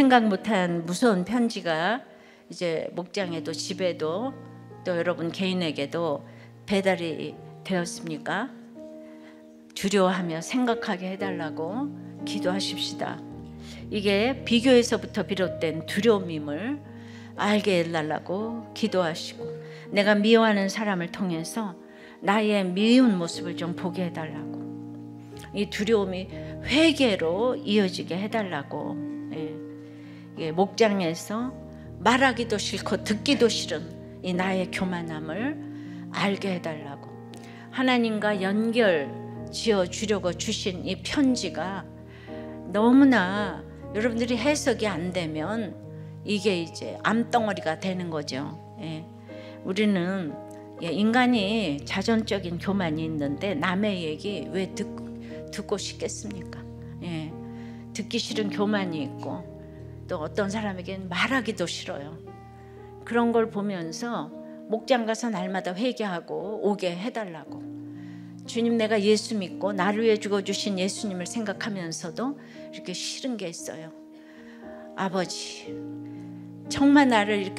생각 못한 무서운 편지가 이제 목장에도 집에도 또 여러분 개인에게도 배달이 되었습니까? 두려워하며 생각하게 해달라고 기도하십시다. 이게 비교에서부터 비롯된 두려움임을 알게 해달라고 기도하시고, 내가 미워하는 사람을 통해서 나의 미운 모습을 좀 보게 해달라고, 이 두려움이 회개로 이어지게 해달라고, 목장에서 말하기도 싫고 듣기도 싫은 이 나의 교만함을 알게 해달라고, 하나님과 연결 지어주려고 주신 이 편지가 너무나 여러분들이 해석이 안 되면 이게 이제 암덩어리가 되는 거죠. 우리는 인간이 자존적인 교만이 있는데 남의 얘기 왜 듣고 싶겠습니까? 듣기 싫은 교만이 있고, 또 어떤 사람에게는 말하기도 싫어요. 그런 걸 보면서 목장 가서 날마다 회개하고 오게 해달라고, 주님, 내가 예수 믿고 나를 위해 죽어주신 예수님을 생각하면서도 이렇게 싫은 게 있어요. 아버지, 정말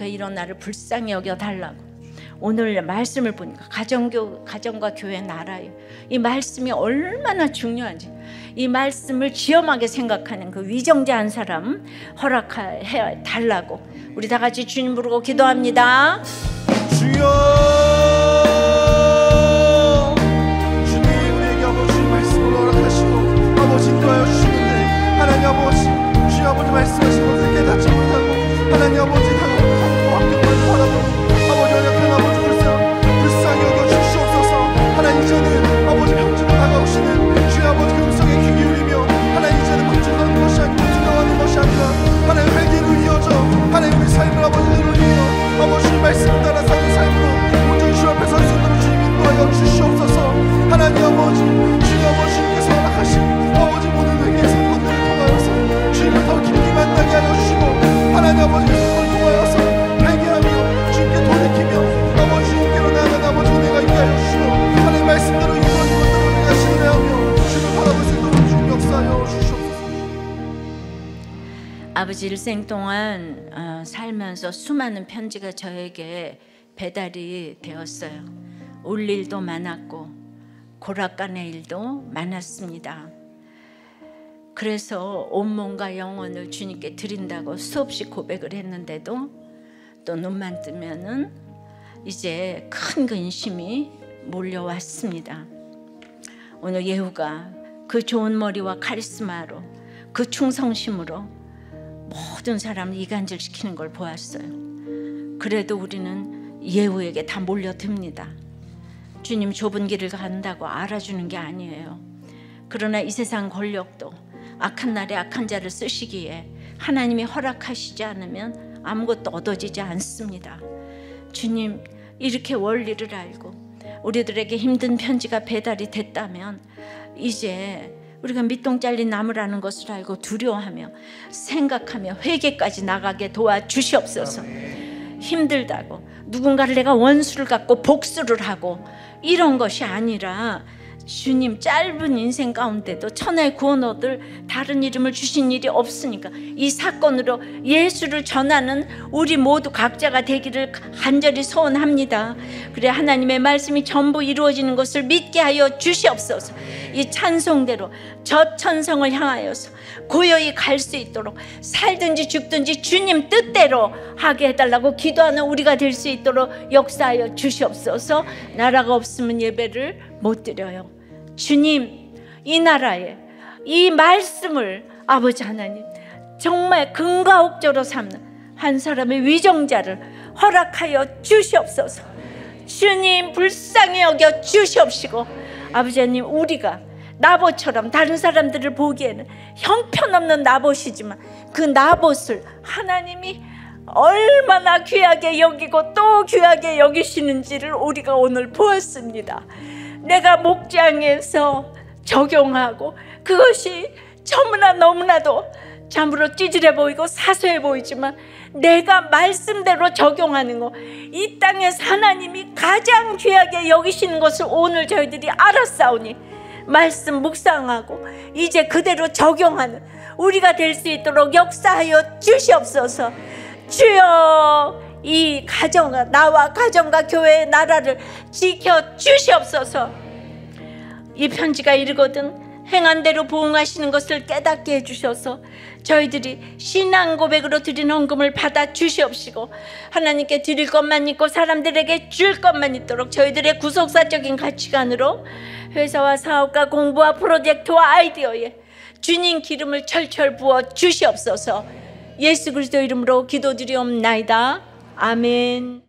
이런 나를 불쌍히 여겨달라고. 오늘 말씀을 보니까 가정과 교회 나라예요. 이 말씀이 얼마나 중요한지, 이 말씀을 지엄하게 생각하는 그 위정자한 사람 허락해 달라고 우리 다 같이 주님 부르고 기도합니다. 주여, 주님 우리에게 아버지 말씀을 허락하시고 아버지 인도하여 주시는데, 하나님 아버지, 주여 아버지 말씀하신 것을 깨닫지 못하고 하나님 아버지 다가오고 앞길만 바라보고 아버지 연약한 아버지 불쌍히 여겨 주시옵소서. 하나님 이제는 아버지 평지로 다가오시는 주여 아버지 그 음성에 귀 기울이며, 하나님 이제는 걱정하는 것이 아니고 두려워하는 것이 아니라 하나님 회개로 이어져 하나님 우리 삶을 아버지대로 이어 아버지 말씀을 따라 사는 삶으로 온전히 주 앞에 설 수 있도록 주님 인도하여 주시옵소서. 하나님 아버지, 주님 아버지께서 허락하신 아버지 모든 회개의 사건들을 통하여서 주님을 더 깊이 만나게 하여 주시고, 하나님 아버지께서 그걸 통하여서 회개하며 주님께 돌이키며 아버지 주님께로 나아가는 아버지 은혜가 있게 하여 주시고, 하나님 말씀대로 이루어진 것들을 우리가 신뢰하며 주님을 바라볼 수 있도록 주님 역사하여 주시옵소서. 아버지, 일생 동안 살면서 수많은 편지가 저에게 배달이 되었어요. 울 일도 많았고 고락간의 일도 많았습니다. 그래서 온몸과 영혼을 주님께 드린다고 수없이 고백을 했는데도 또 눈만 뜨면은 이제 큰 근심이 몰려왔습니다. 오늘 예후가 그 좋은 머리와 카리스마로, 그 충성심으로 모든 사람을 이간질시키는 걸 보았어요. 그래도 우리는 예후에게 다 몰려듭니다. 주님 좁은 길을 간다고 알아주는 게 아니에요. 그러나 이 세상 권력도 악한 날에 악한 자를 쓰시기에 하나님이 허락하시지 않으면 아무것도 얻어지지 않습니다. 주님, 이렇게 원리를 알고 우리들에게 힘든 편지가 배달이 됐다면 이제 우리가 밑동 잘린 나무라는 것을 알고 두려워하며 생각하며 회개까지 나가게 도와주시옵소서. 힘들다고 누군가를 내가 원수를 갖고 복수를 하고 이런 것이 아니라, 주님 짧은 인생 가운데도 천하의 구원 얻을 다른 이름을 주신 일이 없으니까 이 사건으로 예수를 전하는 우리 모두 각자가 되기를 간절히 소원합니다. 그래 하나님의 말씀이 전부 이루어지는 것을 믿게 하여 주시옵소서. 이 찬송대로 저 천성을 향하여서 고요히 갈 수 있도록 살든지 죽든지 주님 뜻대로 하게 해달라고 기도하는 우리가 될 수 있도록 역사하여 주시옵소서. 나라가 없으면 예배를 못 드려요. 주님, 이 나라에 이 말씀을 아버지 하나님 정말 근가옥조로 삼는 한 사람의 위정자를 허락하여 주시옵소서. 주님 불쌍히 여겨 주시옵시고, 아버지 하나님 우리가 나봇처럼 다른 사람들을 보기에는 형편없는 나봇이지만 그 나봇을 하나님이 얼마나 귀하게 여기고 또 귀하게 여기시는지를 우리가 오늘 보았습니다. 내가 목장에서 적용하고 그것이 너무나도 참으로 찌질해 보이고 사소해 보이지만 내가 말씀대로 적용하는 거, 이 땅에서 하나님이 가장 귀하게 여기시는 것을 오늘 저희들이 알았사오니 말씀 묵상하고 이제 그대로 적용하는 우리가 될 수 있도록 역사하여 주시옵소서. 주여, 이 가정과 나와 가정과 교회의 나라를 지켜 주시옵소서. 이 편지가 이르거든 행한 대로 부응하시는 것을 깨닫게 해주셔서 저희들이 신앙 고백으로 드린 헌금을 받아 주시옵시고 하나님께 드릴 것만 있고 사람들에게 줄 것만 있도록 저희들의 구속사적인 가치관으로 회사와 사업과 공부와 프로젝트와 아이디어에 주님 기름을 철철 부어 주시옵소서. 예수 그리스도 이름으로 기도드리옵나이다. 아멘.